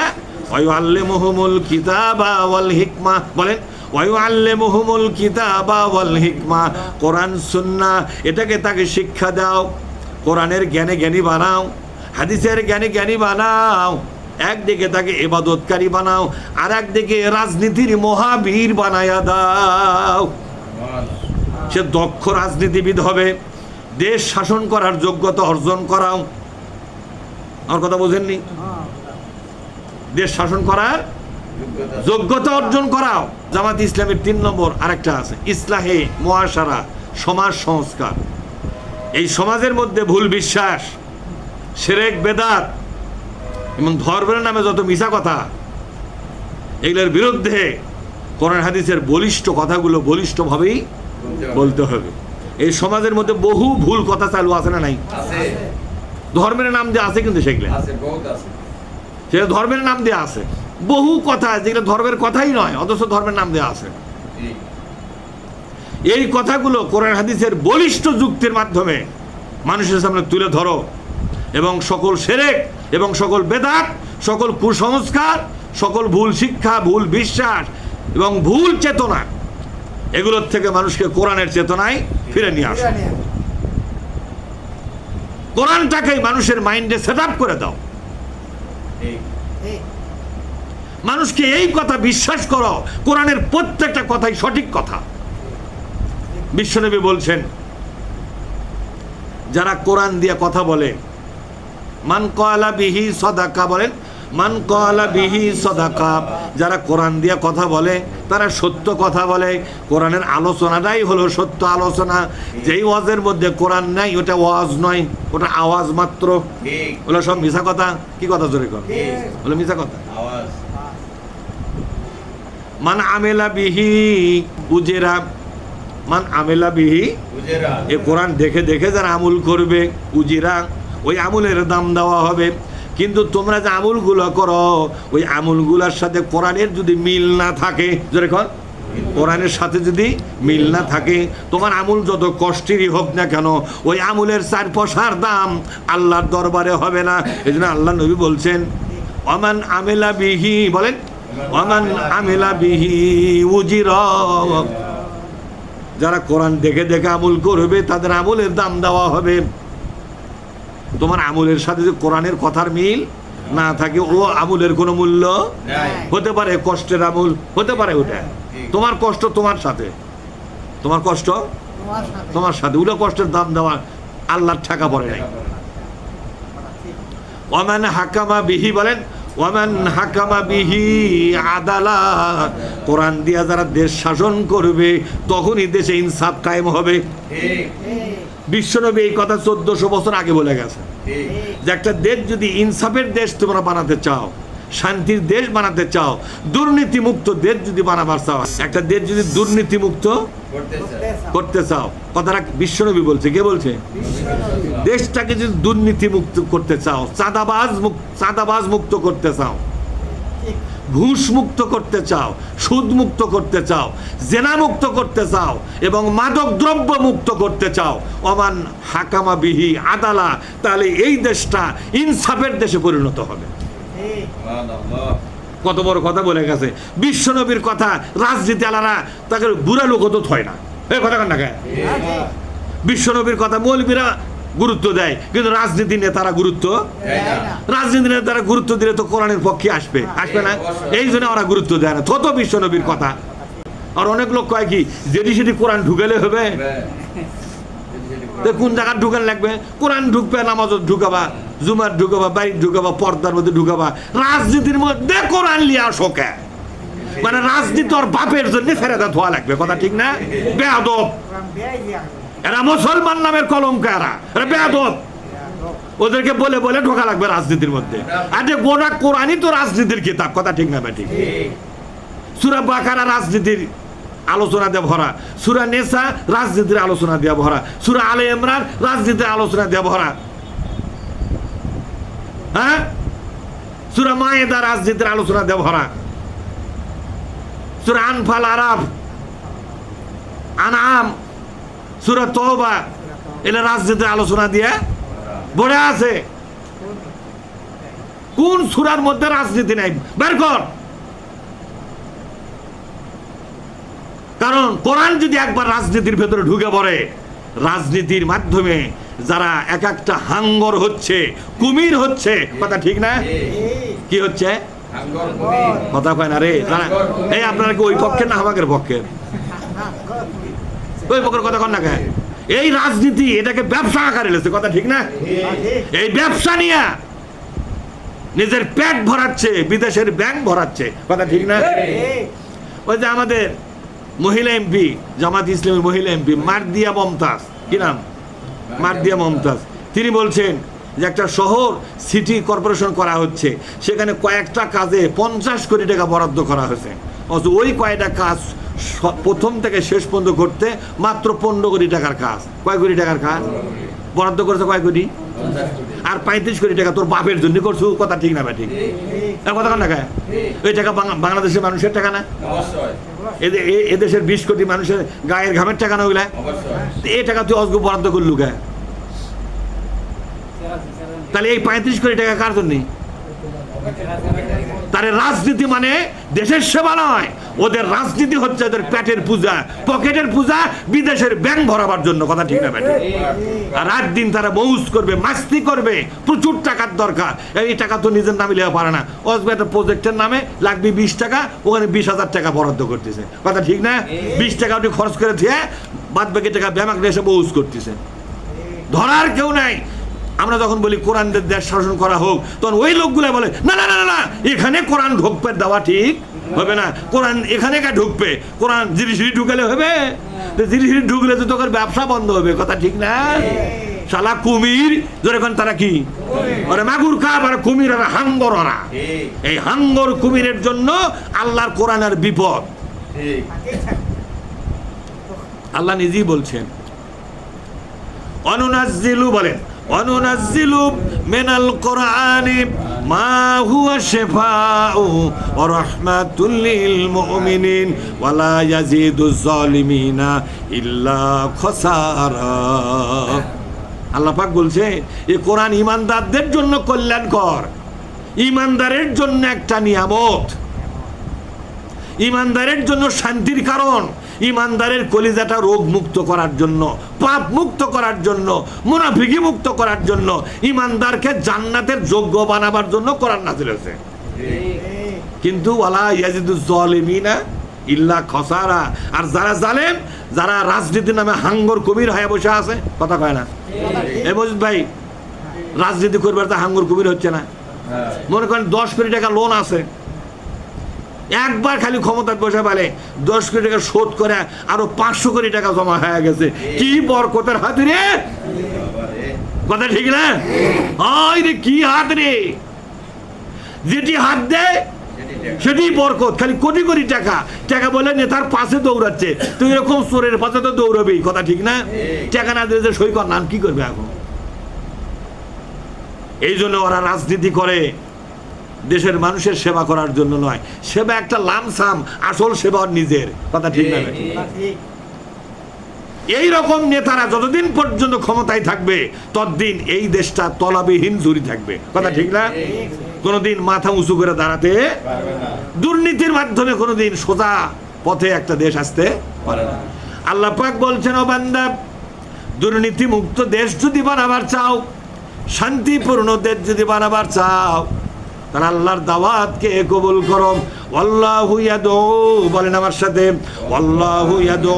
ওয়ায়ুআল্লিমুহুমুল কিতাবা ওয়াল হিকমা, বলেন ওয়ায়ুআল্লিমুহুমুল কিতাবা ওয়াল হিকমা, কোরআন সুন্নাহ এটাকে তাকে শিক্ষা দাও, কোরআনের জ্ঞানে জ্ঞানী বানাও, হাদিসের জ্ঞানে জ্ঞানী বানাও। একদিকে তাকে ইবাদতকারী বানাও, আর একদিকে রাজনীতির মহাবীর বানায়া দাও। সে দক্ষ রাজনীতিবিদ হবে, দেশ শাসন করার যোগ্যতা অর্জন করাও। আমার কথা বোঝেননি? দেশ শাসন করার যোগ্যতা অর্জন করাও। জামাত ইসলামের 3 নম্বর আরেকটা আছে, ইসলাহে মুআশারা, সমাজ সংস্কার। এই সমাজের মধ্যে ভুল বিশ্বাস, শিরক, বেদাত এবং ধর্মের নামে যত মিছা কথা, এগুলোর বিরুদ্ধে কোরআন হাদিসের বলিষ্ঠ কথাগুলো বলিষ্ঠভাবেই বলতে হবে। এই সমাজের মধ্যে বহু ভুল কথা চালু আছে না নাই? ধর্মের নাম দিয়ে আছে, কিন্তু সেগুলো সে ধর্মের নাম দিয়ে আছে বহু কথা, যেগুলো ধর্মের কথাই নয়, অথচ ধর্মের নাম দেওয়া আছে। এই কথাগুলো কোরআন হাদিসের বলিষ্ঠ যুক্তির মাধ্যমে মানুষের সামনে তুলে ধরো, এবং সকল শিরক এবং সকল বেদাত, সকল কুসংস্কার, সকল ভুল শিক্ষা, ভুল বিশ্বাস এবং ভুল চেতনা, এগুলোর থেকে মানুষকে কোরআনের চেতনায় ফিরে নিয়ে আসো। কোরআনটাকেই মানুষের মাইন্ডে সেট আপ করে দাও। মানুষকে এই কথা বিশ্বাস করো, কোরআনের প্রত্যেকটা কথাই সঠিক কথা। বিশ্বনবী বলছেন, যারা কোরআন দিয়ে কথা বলে, মান ক্বালা বিহি সাদাকা, বলেন মান ক্বালা বিহি সাদাকা, যারা কোরআন দিয়ে কথা বলে তারা সত্য কথা বলে। কোরআনের আলোচনাটাই হলো সত্য আলোচনা। যেই ওয়াজের মধ্যে কোরআন নাই ওটা ওয়াজ নয়, ওটা আওয়াজ মাত্র। ওগুলো সব মিছা কথা। কি কথা জোরে কর? ওগুলো মিছা কথা। মান আমেলা বিহি উজেরা, মান আমেলা বিহি, এ কোরআন দেখে দেখে যারা আমল করবে, উজিরা, ওই আমলের দাম দেওয়া হবে। কিন্তু তোমরা যে আমলগুলো করো, ওই আমলগুলোর সাথে কোরআনের যদি মিল না থাকে, যেরকম কোরআনের সাথে যদি মিল না থাকে, তোমার আমল যত কষ্টেরই হোক না কেন, ওই আমলের 4 পয়সার দাম আল্লাহর দরবারে হবে না। এই জন্য আল্লাহ নবী বলছেন, ওয়ামান আমেলা বিহি, বলেন ওয়ামান আমেলা বিহি উজিরা, যারা কোরআন দেখে দেখে আমল করবে তাদের আমলের দাম দেওয়া হবে। তোমার আমলের সাথে যদি কোরআনের কথার মিল না থাকে, ও আমলের কোনো মূল্য হতে পারে, কষ্টের আমল হতে পারে, ওটা তোমার কষ্ট তোমার সাথে, তোমার কষ্ট তোমার সাথে, ওটা কষ্টের দাম দেওয়া আল্লাহর টাকা পড়ে নাই। ওয়ামান হাকামা বিহি, বলেন ওয়ামান হাকামা বিহি আদালা, কোরআন দিয়া যারা দেশ শাসন করবে তখনই দেশে ইনসাফ কায়েম হবে। বিশ্বনবী এই কথা 1400 বছর আগে বলে গেছে, যে একটা দেশ যদি ইনসাফের দেশ তোমরা বানাতে চাও, শান্তির দেশ বানাতে চাও, দুর্নীতি মুক্ত দেশ যদি বানাবার চাও, একটা দেশ যদি দুর্নীতি মুক্ত করতে চাও, কথাটা বিশ্বনবী বলছে। কে বলছে? দেশটাকে যদি দুর্নীতি মুক্ত করতে চাও, চাঁদাবাজ মুক্ত করতে চাও, ঘুষ মুক্ত করতে চাও, সুদ মুক্ত করতে চাও, জেনা মুক্ত করতে চাও এবং মাদক দ্রব্য মুক্ত করতে চাও, ওমান হাকামা বিহি আদালা, তাহলে এই দেশটা ইনসাফের দেশে পরিণত হবে। কত বড় কথা বলে গেছে বিশ্বনবীর কথা। রাজনীতি আলারা তাকে বুড়া লোক তো থয় না, এই কথা কান না। বিশ্বনবীর কথা মৌলবীরা গুরুত্ব দেয়, কিন্তু রাজনীতি নেতারা গুরুত্ব, রাজনীতি নেতারা গুরুত্ব দিলে তো কোরআনের পক্ষে আসবে না, এই জন্য ওরা গুরুত্ব দেয় না। থত বিশ্বনবীর কথা। আর অনেক লোক কয় কি, যেটি সেটি কোরআন ঢুকালে হবে, কোন জায়গায় ঢুকান লাগবে? কোরআন ঢুকবে, নামাজত ঢুকাবা, জুমার ঢুকাবা, বাড়ির ঢুকাবা, পর্দার মধ্যে ঢুকাবা, রাজনীতির মধ্যে কোরআন লিয়া শোকে, মানে রাজনীতি ওর বাপের জন্য ফেরেদা ধোয়া লাগবে। কথা ঠিক না? বেয়াদব এরা, মুসলমান নামের কলঙ্ক, এরা বেয়াদব। ওদেরকে বলে বলে ঢোকা লাগবে রাজনীতির মধ্যে। আর যে গোটা কোরআনই তো রাজনীতির কিতাব। কথা ঠিক না? ঠিক। সূরা বাকারা রাজনীতির আলোচনা দিয়ে ভরা, সূরা নেসা রাজনীতির আলোচনা দিয়ে ভরা, সূরা আলে ইমরান রাজনীতির আলোচনা দিয়ে ভরা, হ্যাঁ, সূরা মায়েদা রাজনীতির আলোচনা দিয়ে ভরা, সূরা আনফাল, আরাফ, আনআম, সূরা তওবা, এগুলো রাজনীতির আলোচনা দিয়ে ভরে আছে। কোন সূরার মধ্যে রাজনীতি নাই? বের কর। কারণ কোরআন যদি একবার রাজনীতির ভেতরে ঢুকে পড়ে, রাজনীতির মাধ্যমে যারা এক একটা হাঙ্গর হচ্ছে, কুমির হচ্ছে, কথা ঠিক না? কি হচ্ছে? কথা কয় না রে। এই আপনারা কি ওই পক্ষের না আমাদের পক্ষের? ওই পক্ষের কথা কন না কেন? এই রাজনীতি এটাকে ব্যবসা আকারে লেছে, কথা ঠিক না? এই ব্যবসা নিয়ে নিজের পেট ভরাচ্ছে, বিদেশের ব্যাংক ভরাচ্ছে, কথা ঠিক না? ওই যে আমাদের মহিলা এমপি, জামাত ইসলামের মহিলা এমপি মারদিয়া মমতাজ, কি নাম? মারদিয়া মমতাজ। তিনি বলছেন যে একটা শহর সিটি কর্পোরেশন করা হচ্ছে, সেখানে কয়েকটা কাজে 50 কোটি টাকা বরাদ্দ করা হয়েছে। ওই কয়টা কাজ প্রথম থেকে শেষ পর্যন্ত করতে মাত্র 15 কোটি টাকার কাজ। কয় কোটি টাকার কাজ বরাদ্দ করেছে? কয় কোটি? আর 35 কোটি টাকা তোর বাপের জন্য করছো, কথা ঠিক না? ঠিক কথা কন না গায়ে? ওই টাকা বাংলাদেশের মানুষের টাকা না? এদেশের 20 কোটি মানুষের গায়ের ঘামের টাকা না ওইগুলা? এই টাকা তুই অজ্ঞ বরাদ্দ করলু কে? তাহলে এই 35 কোটি টাকা কার জন্য? তারে রাজনীতি মানে দেশের সেবা নয়, ওদের রাজনীতি হচ্ছে ওদের পেটের পূজা, পকেটের পূজা, বিদেশের ব্যাংক ভরাবার জন্য, কথা ঠিক না? আর রাত দিন তারা মৌজ করবে, মাস্তি করবে, প্রচুর টাকার দরকার। এই টাকা তো নিজের নামে লেওয়া পারে না, অসবে একটা প্রজেক্টের নামে লাগবে 20 টাকা, ওখানে 20,000 টাকা বরাদ্দ করতেছে, কথা ঠিক না? 20 টাকা ওটি খরচ করে দিয়ে বাদ বাকি টাকা ব্যাংক এসে মৌজ করতেছে, ধরার কেউ নাই। আমরা যখন বলি কোরআন দেশ শাসন করা হোক, তখন ওই লোকগুলো বলে না না না না, এখানে কোরআন ঢুকবে দেওয়া ঠিক হবে না, কোরআন এখানে কা ঢুকবে, কোরআন জিরিসিরি ঢুকালে হবে? জিরিসিরি ঢুকলে তো তোর ব্যবসা বন্ধ হবে, কথা ঠিক না? শালা কুমির যখন তারা কি ওরে মাগুর কাপ আর কুমির আর হাঙ্গর, ওরা এই হাঙ্গর কুমিরের জন্য আল্লাহর কোরআনের বিপদ। আল্লাহ নিজেই বলছেন, অনুনাজ্জিলু বলেন, অনুনাজ্জিলু মিনাল কোরআনি মা হুয়া শিফাউ ওয়া রাহমাতুল লিল মুমিনিন ওয়া লা ইয়াজিদুজ জালিমিনা ইল্লা খাসারা। আল্লাহ পাক বলছে এই কোরআন ঈমানদারদের জন্য কল্যাণকর, ঈমানদারের জন্য একটা নিয়ামত, ঈমানদারের জন্য শান্তির কারণ, ঈমানদারের কলিজাটা রোগ মুক্ত করার জন্য, পাপ মুক্ত করার জন্য, মুনাফিকি মুক্ত করার জন্য, ঈমানদারকে জান্নাতের যোগ্য বানাবার জন্য কোরআন নাযিল হয়েছে। কিন্তু ওয়ালা ইয়াজিদুজ জালিমিনা ইল্লা খাসারা। আর যারা জালেম, যারা রাজনীতির নামে হাঙ্গর কুমির হয়ে বসে আছে, কথা কয় না? এই মজিদ ভাই, রাজনীতি করবার তো হাঙ্গর কুমির হচ্ছে না? মনে করেন 10 কোটি টাকা লোন আছে, একবার খালি ক্ষমতায় বসে বলে 10 কোটি টাকা শোধ করে আরো 500 কোটি টাকা জমা হয়ে গেছে। কি বরকতের হাত রে, কথা ঠিক না? রে কি হাত রে, যেটি হাত দেয় সেটি বরকত, খালি কোটি কোটি টাকা। টাকা বলে নেতার পাশে দৌড়াচ্ছে, তুই এরকম চোরের পাশে তো দৌড়াবেই, কথা ঠিক না? টাকা না দিলে সই কর, নাম কি করবে এখন? এই জন্য ওরা রাজনীতি করে দেশের মানুষের সেবা করার জন্য নয়, সেবা একটা লামসাম, আসল সেবা নিজের, কথা ঠিক না? এই রকম নেতারা যতদিন পর্যন্ত ক্ষমতায় থাকবে ততদিন এই দেশটা তলাবিহীন ঝুরি থাকবে, কথা ঠিক না? কোনোদিন মাথা উঁচু করে দাঁড়াতে, দুর্নীতির মাধ্যমে কোনোদিন সোজা পথে একটা দেশ আসতে পারে না। আল্লাহ পাক বলছেন, ও বান্দা, দুর্নীতি মুক্ত দেশ যদি বানাবার চাও, শান্তিপূর্ণ দেশ যদি বানাবার চাও, তাহলে আল্লাহর দাওয়াতকে কবুল করো। আল্লাহু ইয়াদউ, বলেন আমার সাথে, আল্লাহু ইয়াদউ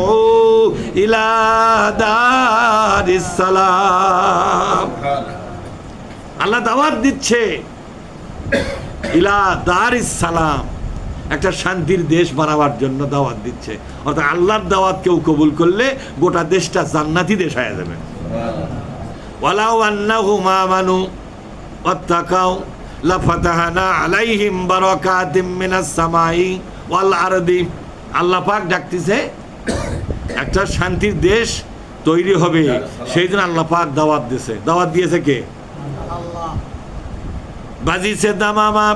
ইলা দারিস সালাম। আল্লাহ দাওয়াত দিচ্ছে ইলা দারিস সালাম, একটা শান্তির দেশ বানাবার জন্য দাওয়াত দিচ্ছে। অর্থাৎ আল্লাহর দাওয়াত কেউ কবুল করলে গোটা দেশটা জান্নাতি দেশ হয়ে যাবে। ওয়ালাউ আন্নাহুম আমানু ওয়াত্তাকাউ লাফাতাহনা আলাইহিম বারাকাতিম মিনাস সামাই ওয়াল আরদি। আল্লাহ পাক ডাকতেছে একটা শান্তির দেশ তৈরি হবে, সেই জন্য আল্লাহ পাক দাওয়াত দিয়েছে। দাওয়াত দিয়েছে কে? আল্লাহ। বাজিছে দামামা,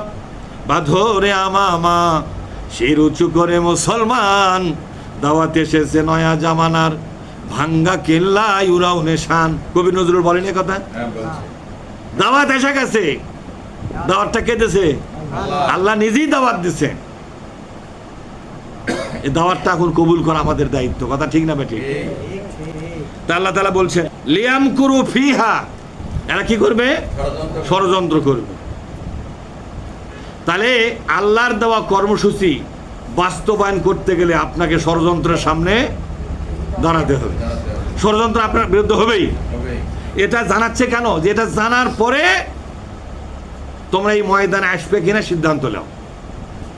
বাধরে আমামা, শির উঁচু করে মুসলমান, দাওয়াত এসেছে নয়া জামানার, ভাঙ্গা কেল্লায় উড়াও নেশান। কবি নজরুল বলেন এ কথা? দাওয়াত এসে গেছে, দাওয়াতটা কে দিছে? আল্লাহ নিজেই দাওয়াত দিছে। এই দাওয়াতটা এখন কবুল করা আমাদের দায়িত্ব, কথা ঠিক না বেঠিক? তা আল্লাহ তাআলা বলছেন লিয়ামকুরু ফিহা, এরা কি করবে? ষড়যন্ত্র করবে। তাহলে আল্লাহর দেওয়া কর্মসূচি বাস্তবায়ন করতে গেলে আপনাকে ষড়যন্ত্রের সামনে দাঁড়াতে হবে। ষড়যন্ত্র আপনার বিরুদ্ধে হবেই। এটা জানাচ্ছে কেন? যে এটা জানার পরে তোমরা এই ময়দানে আসবে কিনা সিদ্ধান্ত নাও।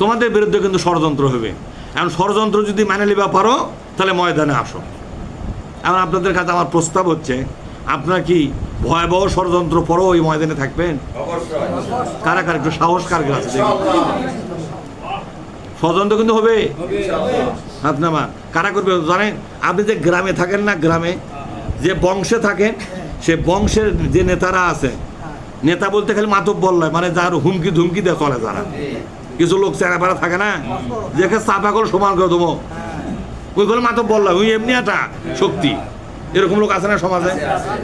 তোমাদের বিরুদ্ধে কিন্তু ষড়যন্ত্র হবে। এখন ষড়যন্ত্র যদি মানে নিবা পারো তাহলে ময়দানে আসো। এখন আপনাদের কাছে আমার প্রস্তাব হচ্ছে, আপনারা কি ভয়াবহ ষড়যন্ত্র পরও ওই ময়দানে থাকবেন? কারা কারা একটু সাহস কার আছে? ষড়যন্ত্র কিন্তু হবে। হাত নামা। কারা করবে জানেন? আপনি যে গ্রামে থাকেন না, গ্রামে যে বংশে থাকেন, সে বংশের যে নেতারা আছে, নেতা বলতে খালি মাতব্বর নয়, মানে যার হুমকি ধুমকি দিয়ে চলে যারা, কিছু লোক চেহারা থাকে না, যেখানে চাপা করে সমান করে দেবো, ওইগুলো মাতব্বর নয়, ওই এমনি একটা শক্তি। এরকম লোক আছে না সমাজে?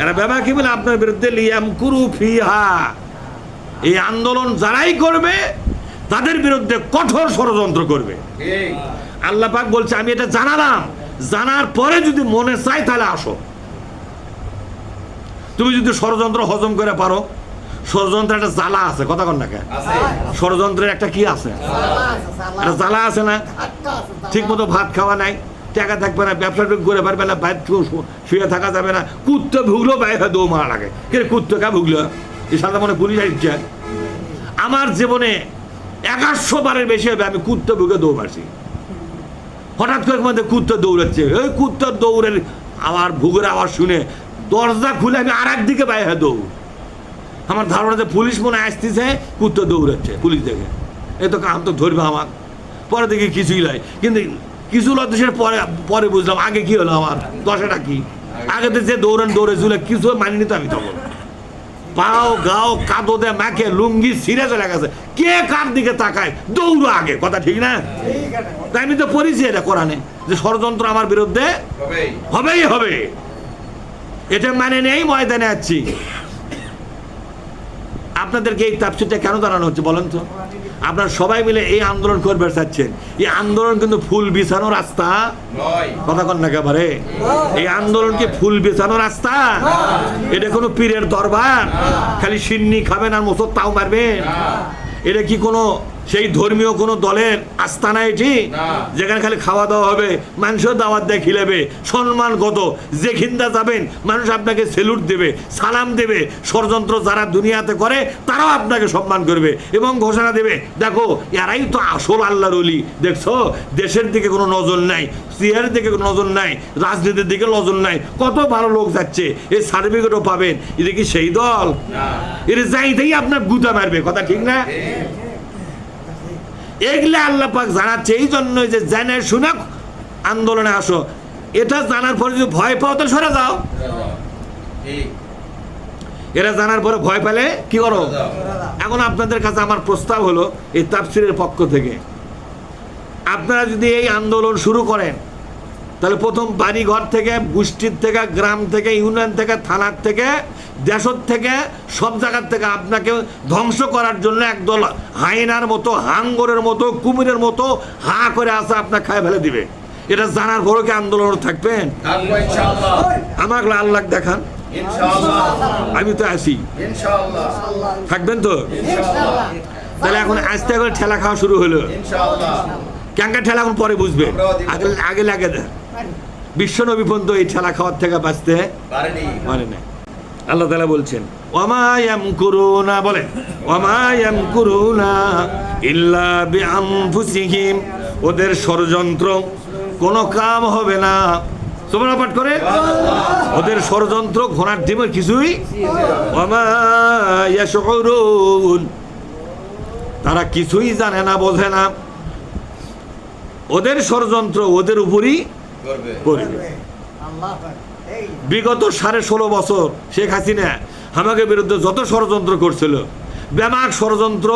এরা ব্যাপার কি বলে আপনার বিরুদ্ধে লিয়ামকুরু ফিহা, এই আন্দোলন যারাই করবে তাদের বিরুদ্ধে কঠোর ষড়যন্ত্র করবে। আল্লাহ পাক বলছে আমি এটা জানালাম, জানার পরে যদি মনে চাই তাহলে আসো। তুমি যদি ষড়যন্ত্র হজম করে পারো, ষড়যন্ত্রের একটা জ্বালা আছে, কথা কন না কেন? ষড়যন্ত্রের একটা কি আছে? একটা জ্বালা আছে না? ঠিক মতো ভাত খাওয়া নাই, টাকা থাকবে না, ব্যবসা করে পারবে না, বাইরে শুয়ে থাকা যাবে না, কুত্তে ভুগলো বাইরে দৌ মারা লাগে। কে কুত্তে কা ভুগলো? এই সাথে মনে পুলিশ আসছে। আমার জীবনে 1100 বারের বেশি হবে আমি কুত্তে ভুগে দৌড়াচ্ছি। হঠাৎ করে মধ্যে কুত্তে দৌড়াচ্ছে, ওই কুত্তার দৌড়ের আমার ভুগের আওয়াজ শুনে দরজা খুলে আমি আর একদিকে বাইরে দৌড়। আমার ধারণা যে পুলিশ মনে আসতেছে, কুত্তে দৌড়াচ্ছে, পুলিশ দেখে এই তো কাম তো ধরবে আমার। পরে দেখি কিছুই নয়, কিন্তু কিছু লদেশের পরে পরে বুঝলাম আগে কি হলো আমার দশাটা কি। আগে তো যে দৌড়ে ঝুলে কিছু মানিনি তো আমি তখন। পাও গাও কাদো দে মাকে লুঙ্গি ছিঁড়ে চলে গেছে, কে কার দিকে তাকায়? দৌড়ো আগে, কথা ঠিক না? তাই আমি তো পড়েছি এটা কোরআনে যে ষড়যন্ত্র আমার বিরুদ্ধে হবেই হবে। এটা মানে নেই ময়দানে আছি। আপনাদেরকে এই তাফসীরটা কেন দাঁড়ানো হচ্ছে বলেন তো? আপনারা সবাই মিলে এই আন্দোলন করবে চাচ্ছেন। এই আন্দোলন কিন্তু ফুল বিছানো রাস্তা নয়, কথা কন না একেবারে। এই আন্দোলন কি ফুল বিছানো রাস্তা? এটা কোনো পীরের দরবার খালি সিন্নি খাবেন আর মোসর তাও মারবেন? এটা কি কোনো সেই ধর্মীয় কোনো দলের আস্তানা এটি যেখানে খালি খাওয়া দাওয়া হবে, মানুষের দাওয়াত দিয়ে খিলেবে, সম্মান কত, যেখিনটা যাবেন মানুষ আপনাকে সেলুট দেবে, সালাম দেবে। ষড়যন্ত্র যারা দুনিয়াতে করে তারাও আপনাকে সম্মান করবে এবং ঘোষণা দেবে দেখো এরাই তো আসল আল্লাহর ওলি। দেখছো দেশের দিকে কোনো নজর নাই, চেয়ারের দিকে কোনো নজর নাই, রাজনীতির দিকে নজর নাই, কত ভালো লোক যাচ্ছে, এই সার্টিফিকেটও পাবেন। এটা কি সেই দল? এটা যাইতেই আপনার গুতা মারবে, কথা ঠিক না? এগুলো আল্লাহ পাক জানাচ্ছে এই জন্যই যে জেনে শুনে আন্দোলনে আসো। এটা জানার পরে যদি ভয় পাও তো সরে যাও। এরা জানার পরে ভয় পেলে কি করো? এখন আপনাদের কাছে আমার প্রস্তাব হলো এই তাফসীরের পক্ষ থেকে, আপনারা যদি এই আন্দোলন শুরু করেন তাহলে প্রথম বাড়ি ঘর থেকে, গোষ্ঠীর থেকে, গ্রাম থেকে, ইউনিয়ন থেকে, থানার থেকে, দেশের থেকে, সব জায়গার থেকে আপনাকে ধ্বংস করার জন্য একদল হাইনার মতো, হাঙ্গরের মতো, কুমিরের মতো হা করে আসা আপনাকে খায় ফেলে দিবে। এটা জানার পরও কি আন্দোলন থাকবেন? আমাকে আল্লাহ দেখান, আমি তো আসি, থাকবেন তো? তাহলে এখন আস্তে করে ঠেলা খাওয়া শুরু হলো। ক্যাঙ্কা ঠেলা এখন পরে বুঝবে, আগে লাগে দেয়। বিশ্ব নবী পর্যন্ত এই ঠেলা খাওয়ার থেকে বাঁচতে পারে না। আল্লাহ তাআলা বলছেন ওয়ামা ইয়ামকুরুনা, বলেন ওয়ামা ইয়ামকুরুনা ইল্লা বিআনফুসিহিম, ওদের ষড়যন্ত্র কোনো কাম হবে না। তোমরা পাঠ করে ওদের ষড়যন্ত্র ঘোড়ার ডিমের কিছুই ওয়ামা ইয়াশউরুন, তারা কিছুই জানে না, বোঝে না। ওদের ষড়যন্ত্র ওদের উপরই করবে। বিগত 16.5 বছর শেখ হাসিনা আমাকে বিরুদ্ধে যত ষড়যন্ত্র করছিল, ব্যাপক ষড়যন্ত্র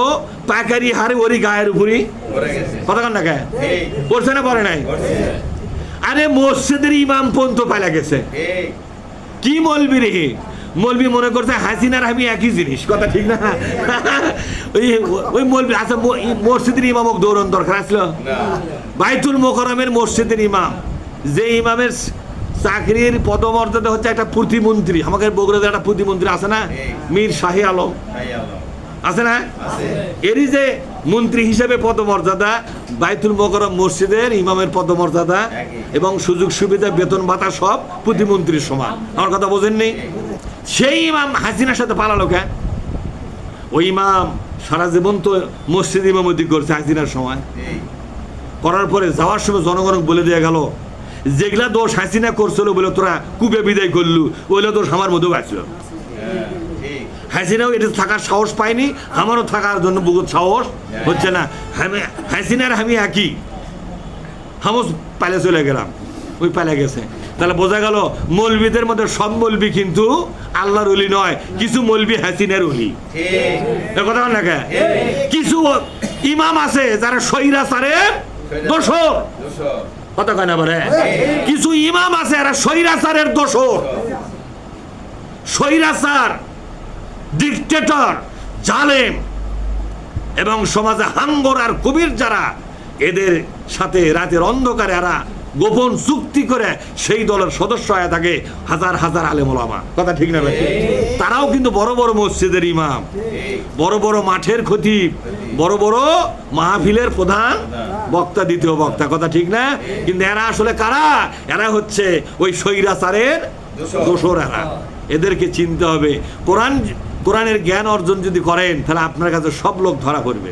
পাইকারি হারে ওরই গায়ের উপরই, কথা কন না কে করছে না, পরে নাই? আরে মসজিদের ইমাম পর্যন্ত পাইলা গেছে, কি মলবি রে, মৌলবি মনে করছে হাসিনার আমি একই জিনিস, কথা ঠিক না? ওই ওই মৌলবি আচ্ছা মসজিদের ইমামক দৌড়ন দরকার আসলো? বাইতুল মোকাররমের মসজিদের ইমাম, যে ইমামের চাকরির পদমর্যাদা হচ্ছে একটা প্রতিমন্ত্রী, আমাদের বগুড়াতে একটা প্রতিমন্ত্রী আছে না, মীর শাহী আলম আছে না, এরই যে মন্ত্রী হিসেবে পদমর্যাদা, বাইতুল মোকাররম মসজিদের ইমামের পদমর্যাদা এবং সুযোগ সুবিধা বেতন ভাতা সব প্রতিমন্ত্রীর সমান। আমার কথা বোঝেননি? সেই ইমাম হাসিনার সাথে পালালো কেন? ওই ইমাম সারা জীবন তো মসজিদ ইমামতি করছে হাসিনার সময়, করার পরে যাওয়ার সময় জনগণ বলে দিয়ে গেল যেগুলা দোষ হাসিনা করছিল বলে তোরা কুবে বিদায় করলু, ওইগুলো দোষ আমার মধ্যেও আসলো। হাসিনাও এটা থাকার সাহস পায়নি, আমারও থাকার জন্য বহুত সাহস হচ্ছে না। হাসিনার আমি একই, হামস পালে চলে গেলাম, ওই পালে গেছে। তাহলে বোঝা গেল মৌলবীদের মধ্যে সব মৌলবী কিন্তু আল্লাহর ওলি নয়, কিছু মৌলবী হাসিনার ওলি। কথা বল না কে? কিছু ইমাম আছে যারা স্বৈরাচারের দোষর, কথা কয় না বলে? কিছু ইমাম আছে যারা স্বৈরাচারের দোষর, স্বৈরাচার, ডিকটেটর, জালেম এবং সমাজে হাঙ্গর আর কবির যারা, এদের সাথে রাতের অন্ধকারে এরা গোপন চুক্তি করে সেই দলের সদস্য হয়ে থাকে হাজার হাজার আলেম ওলামা, কথা ঠিক না ভাই? তারাও কিন্তু বড় বড় মসজিদের ইমাম, বড় বড় মাঠের খতিব, বড় বড় মাহফিলের প্রধান বক্তা, দ্বিতীয় বক্তা, কথা ঠিক না? কিন্তু এরা আসলে কারা? এরা হচ্ছে ওই স্বৈরাচারের দোসর। এরা, এদেরকে চিনতে হবে। কোরআনের জ্ঞান অর্জন যদি করেন তাহলে আপনার কাছে সব লোক ধরা পড়বে,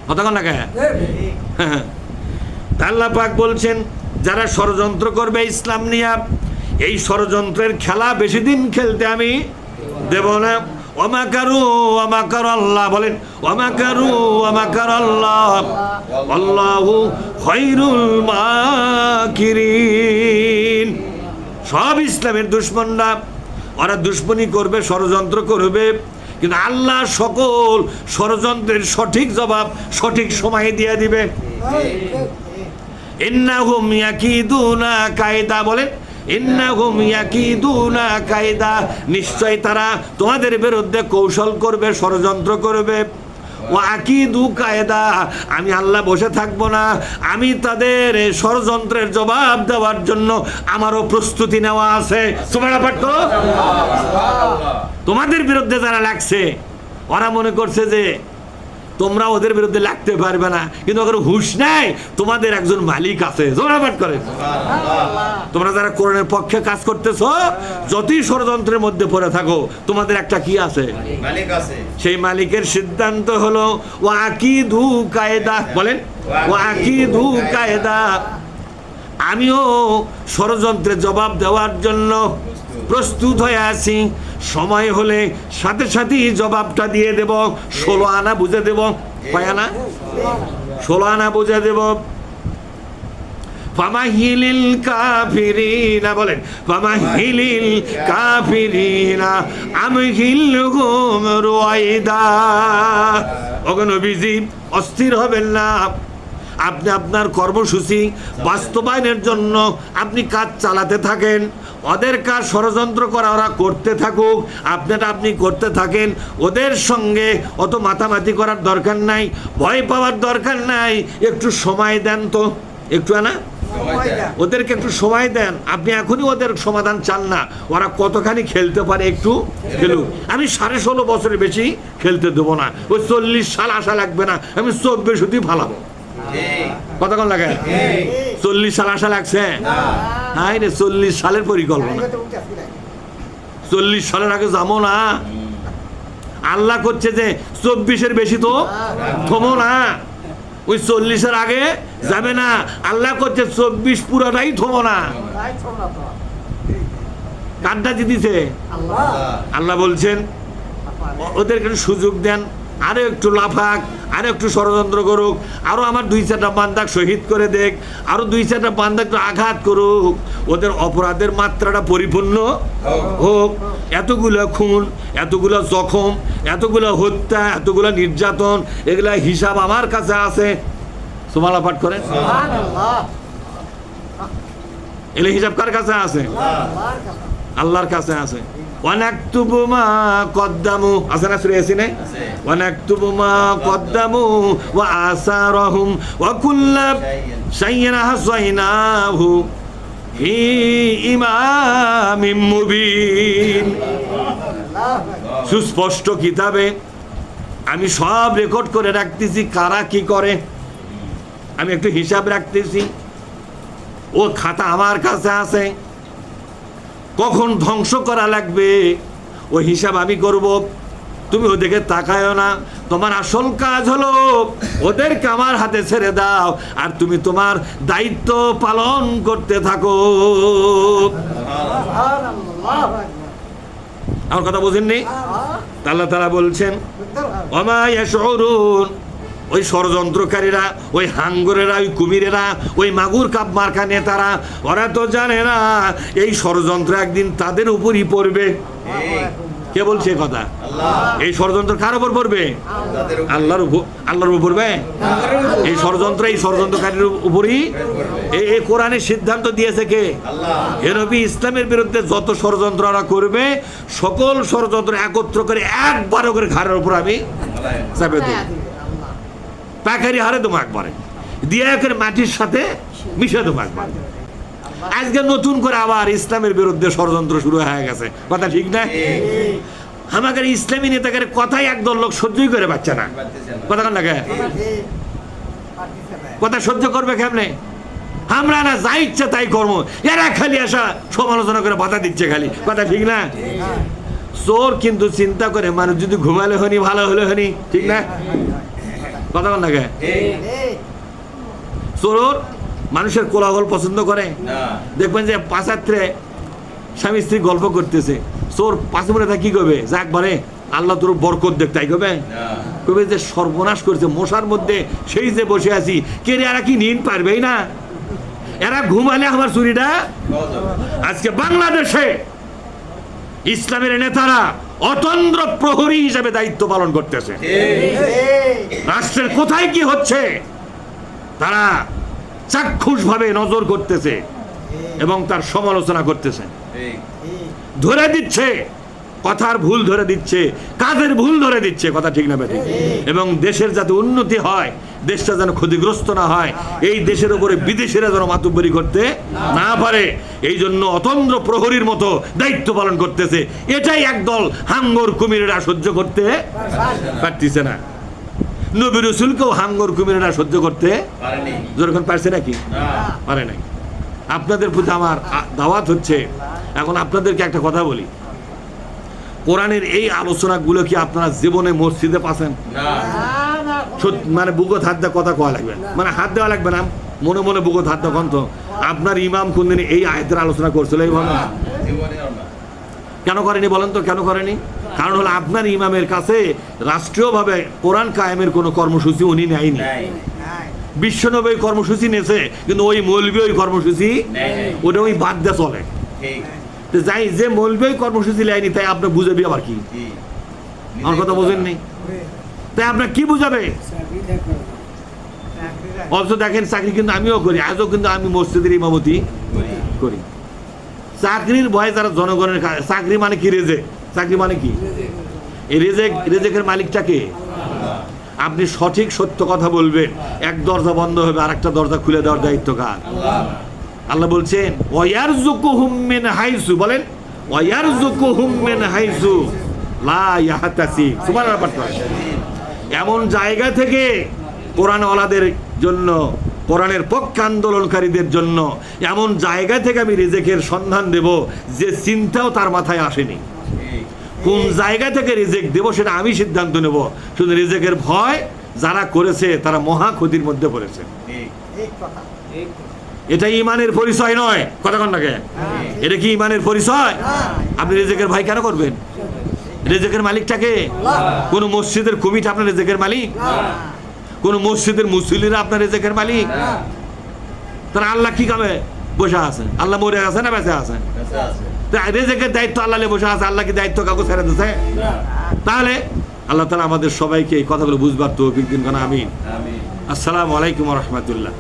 কথা কন না কে? আল্লাহ পাক বলছেন যারা ষড়যন্ত্র করবে ইসলাম নিয়ে, এই ষড়যন্ত্রের খেলা বেশি দিন খেলতে আমি দেব না। ওয়ামাকারু ওয়ামাকার আল্লাহ, বলেন ওয়ামাকারু ওয়ামাকার আল্লাহ আল্লাহু খায়রুল মাকিরিন। সব ইসলামের দুশমনরা, ওরা দুশমনি করবে, ষড়যন্ত্র করবে, কিন্তু আল্লাহ সকল ষড়যন্ত্রের সঠিক জবাব সঠিক সময়ে দিয়ে দিবে। ইন্নাহুম ইয়াকিদুনা কায়দা, বলেন ইন্নাহুম ইয়াকিদুনা কায়দা, নিশ্চয় তারা তোমাদের বিরুদ্ধে কৌশল করবে, ষড়যন্ত্র করবে। ওয়া আকিদু কায়দা, আমি আল্লাহ বসে থাকবো না, আমি তাদের ষড়যন্ত্রের জবাব দেওয়ার জন্য আমারও প্রস্তুতি নেওয়া আছে। সুবহানাল্লাহ পাঠ করো। তোমাদের বিরুদ্ধে যারা লাগছে ওরা মনে করছে যে তোমরা ওদের বিরুদ্ধে লাগতে পারবে না, কিন্তু ওদের হুঁশ নাই, তোমাদের একজন মালিক আছে। সুবহানাল্লাহ পাঠ করেন। তোমরা যারা কোরআনের পক্ষে কাজ করতেছো, যতই ষড়যন্ত্রের মধ্যে পড়ে থাকো, তোমাদের একটা কি আছে? মালিক আছে। সেই মালিকের সিদ্ধান্ত হলো ওয়াকিদু কায়দা, বলেন ওয়াকিদু কায়দা, আমিও ষড়যন্ত্রের জবাব দেওয়ার জন্য প্রস্তুত হয়ে আছি, সময় হলে সাথে সাথেই জবাবটা দিয়ে দেব। 16 আনা বুঝে দেব, কয় আনা? 16 আনা বুঝে দেব। ফামাহিলিল কাফিরিনা, বলেন ফামাহিলিল কাফিরিনা আমহিলহুম রুয়াইদা। ওগো নবীজি, অস্থির হবেন না, আপনি আপনার কর্মসূচি বাস্তবায়নের জন্য আপনি কাজ চালাতে থাকেন। ওদের কাজ ষড়যন্ত্র করা ওরা করতে থাকুক, আপনারা আপনি করতে থাকেন। ওদের সঙ্গে অত মাতামাতি করার দরকার নাই, ভয় পাওয়ার দরকার নাই। একটু সময় দেন তো, একটু না, ওদেরকে একটু সময় দেন। আপনি এখনই ওদের সমাধান চান না, ওরা কতখানি খেলতে পারে একটু খেলুক। আমি 16.5 বছরের বেশি খেলতে দেবো না, ওই 40 সাল আশা লাগবে না, আমি 24 অবধি ফালাবো। কতক্ষণ লাগে? 40 সাল আশা লাগছে? হ্যাঁ রে, 40 সালের পরিকল্পনা, 40 সালের আগে যাবো না। আল্লাহ করছে যে 24-এর বেশি তো থমো না, ওই 40-এর আগে যাবে না। আল্লাহ করছে 24 পুরোটাই থমো না। কারটা জিতেছে? আল্লাহ বলছেন ওদেরকে সুযোগ দেন, আরো একটু লাফাক, আরো একটু ষড়যন্ত্র করুক, আরো আমার 2-4টা বান্দাক শহীদ করে দেখ, আরো 2-4টা বান্দা একটু আঘাত করুক, ওদের অপরাধের মাত্রাটা পরিপূর্ণ হোক। এতগুলো খুন, এতগুলো জখম, এতগুলো হত্যা, এতগুলো নির্যাতন, এগুলা হিসাব আমার কাছে আছে। সুবহানাল্লাহ পাঠ করেন। এলে হিসাব কার কাছে আছে? আল্লাহর কাছে আছে। ওয়ানাকতুবু মা কদ্দামু, আছে না সূরা ইয়াসিনে? ওয়ানাকতুবু মা কদ্দামু ওয়া আসারহুম ওয়া কুল্লা শাইইন আহসাইনাহু ফি ইমামিম মুবিন। সুস্পষ্ট কিতাবে আমি সব রেকর্ড করে রাখতেছি, কারা কি করে আমি একটু হিসাব রাখতেছি। ও খাতা আমার কাছে আছে, কখন ধ্বংস করা লাগবে ওই হিসাব আমি করব। তুমি ওদেরকে তাকায়ও না, তোমার আসল কাজ হলো ওদেরকে আমার হাতে ছেড়ে দাও, আর তুমি তোমার দায়িত্ব পালন করতে থাকো। আমার কথা বুঝেননি? আল্লাহ তাআলা বলছেন ওমা ইয়াশউরুন, ওই ষড়যন্ত্রকারীরা, ওই হাঙ্গরেরা, ওই কুমিরেরা, ওই মাগুর কাপ মার্কা নেতারা, ওরা তো জানে না এই ষড়যন্ত্র একদিন তাদের উপরই পড়বে। কে বলছে কথা? এই ষড়যন্ত্র কার উপর পড়বে? আল্লাহর উপর। আল্লাহর উপর পড়বে এই ষড়যন্ত্র, এই ষড়যন্ত্রকারীর উপরই। এই কোরআনের সিদ্ধান্ত দিয়েছে কে? হে নবী, ইসলামের বিরুদ্ধে যত ষড়যন্ত্র ওরা করবে সকল ষড়যন্ত্র একত্র করে একবার করে ঘাড়ের উপর আমি চাপে দেব, পাখারি হারে দেবো একবারে, দিয়ে একের মাটির সাথে মিশে দেবো একবার। আজকে নতুন করে আবার ইসলামের বিরুদ্ধে ষড়যন্ত্র শুরু হয়ে গেছে, কথা ঠিক না? আমাদের ইসলামী নেতাদের কথাই একদল লোক সহ্যই করে পাচ্ছে না, কথা কেন লাগে? কথা সহ্য করবে কেমনে? আমরা না যা ইচ্ছা তাই কর্ম, এরা খালি আসা সমালোচনা করে বাধা দিচ্ছে খালি, কথা ঠিক না? চোর কিন্তু চিন্তা করে মানুষ যদি ঘুমালে হনি ভালো হলে হনি, ঠিক না? কথা কেন লাগে? চোর মানুষের কোলাহল পছন্দ করে। দেখবেন যে পাঁচাত্রে স্বামী স্ত্রী গল্প করতেছে, চোর পাঁচ মিনিট কি করবে? যা একবারে আল্লাহ তোর বরকত দেখ, তাই কবে? কবে যে সর্বনাশ করছে মশার মধ্যে সেই যে বসে আছি, কে রে এরা কি নিন পারবেই না, এরা ঘুমালে আমার চুরিটা। আজকে বাংলাদেশে ইসলামের নেতারা অতন্দ্র প্রহরী হিসেবে দায়িত্ব পালন করতেছে। রাষ্ট্রের কোথায় কি হচ্ছে তারা চাক্ষুষ ভাবে নজর করতেছে এবং তার সমালোচনা করতেছে, ধরে দিচ্ছে কথার ভুল ধরে দিচ্ছে, কাজের ভুল ধরে দিচ্ছে, কথা ঠিক না বেঠিক? এবং দেশের যাতে উন্নতি হয়, দেশটা যেন ক্ষতিগ্রস্ত না হয়, এই দেশের উপরে বিদেশিরা যেন মাতুব্বরি করতে না পারে, এই জন্য অতন্দ্র প্রহরীর মতো দায়িত্ব পালন করতেছে। এটাই একদল হাঙ্গর কুমিরেরা সহ্য করতে পারতেছে না। নবী রাসূলকেও হাঙ্গর কুমিরেরা সহ্য করতে যখন পারছে নাকি? পারে নাই। আপনাদের প্রতি আমার দাওয়াত হচ্ছে, এখন আপনাদেরকে একটা কথা বলি, কোরআনের এই আলোচনাগুলো কি আপনারা জীবনে মসজিদে পাচ্ছেন? মানে বুকত হাত দেওয়া কথা কয়া লাগবে, মানে হাত দেওয়া লাগবে না, মনে মনে বুকত হাত দেওয়া কন্ত। আপনার ইমাম কোনদিন এই আয়াতের আলোচনা করছিল? এই ভাবে কেন করেনি বলেন তো? কেন করেনি? কারণ হলো আপনার ইমামের কাছে রাষ্ট্রীয়ভাবে কোরআন কায়েমের কোনো কর্মসূচি উনি নেয়নি। বিশ্বনবী কর্মসূচি নেছে, কিন্তু ওই মৌলবী ওই কর্মসূচি ওটা ওই বাদ দিয়ে চলে। যাই যে মৌলবী ওই কর্মসূচি নেয়নি, তাই আপনি বুঝাবি আবার কি? আমার কথা বোঝেননি? তাই আপনার কি বুঝাবে? অথচ দেখেন চাকরি কিন্তু আমিও করি, আজও কিন্তু আমি মসজিদের ইমামতি করি। চাকরির ভয়ে যারা জনগণের, চাকরি মানে কি? রেজেক। চাকরি মানে কি? এই রেজেকের মালিকটাকে আপনি সঠিক সত্য কথা বলবেন, এক দরজা বন্ধ হবে আর একটা দরজা খুলে দেওয়ার দায়িত্ব কার? আল্লাহ বলছেন ওয়ারযুকুহুম মিন হাইসু, বলেন ওয়ারযুকুহুম মিন হাইসু লা ইয়াহতাসিব, সুবহানাল্লাহ। এমন জায়গা থেকে কোরআনওয়ালাদের জন্য, কোরআনের পক্ষে আন্দোলনকারীদের জন্য এমন জায়গা থেকে আমি রিজেকের সন্ধান দেব যে চিন্তাও তার মাথায় আসেনি। কোন জায়গা থেকে রিজেক দেব সেটা আমি সিদ্ধান্ত নেব, শুধু রিজেকের ভয় যারা করেছে তারা মহা ক্ষতির মধ্যে পড়েছে। এটা ইমানের পরিচয় নয়, কথা কন নাকি? এটা কি ইমানের পরিচয়? আপনি রিজেকের ভয় কেন করবেন? রিজেকের মালিকটাকে? কোন মসজিদের কমিটি আপনার রিজেকের মালিক? কোন মসজিদের মুসল্লিরা আপনার রিজেকের মালিক? তারা আল্লাহ কি কামে বসে আছে? আল্লাহ মরে আছে না বেঁচে আছে? রিজেকের দায়িত্ব আল্লাহ বসে আছে, আল্লাহ কি দায়িত্ব কাউকে ছেড়ে দিচ্ছে? তাহলে আল্লাহ তাআলা আমাদের সবাইকে এই কথাগুলো বুঝবার তৌফিক দিন। আমিন। আসসালামু আলাইকুম ওয়া রাহমাতুল্লাহ।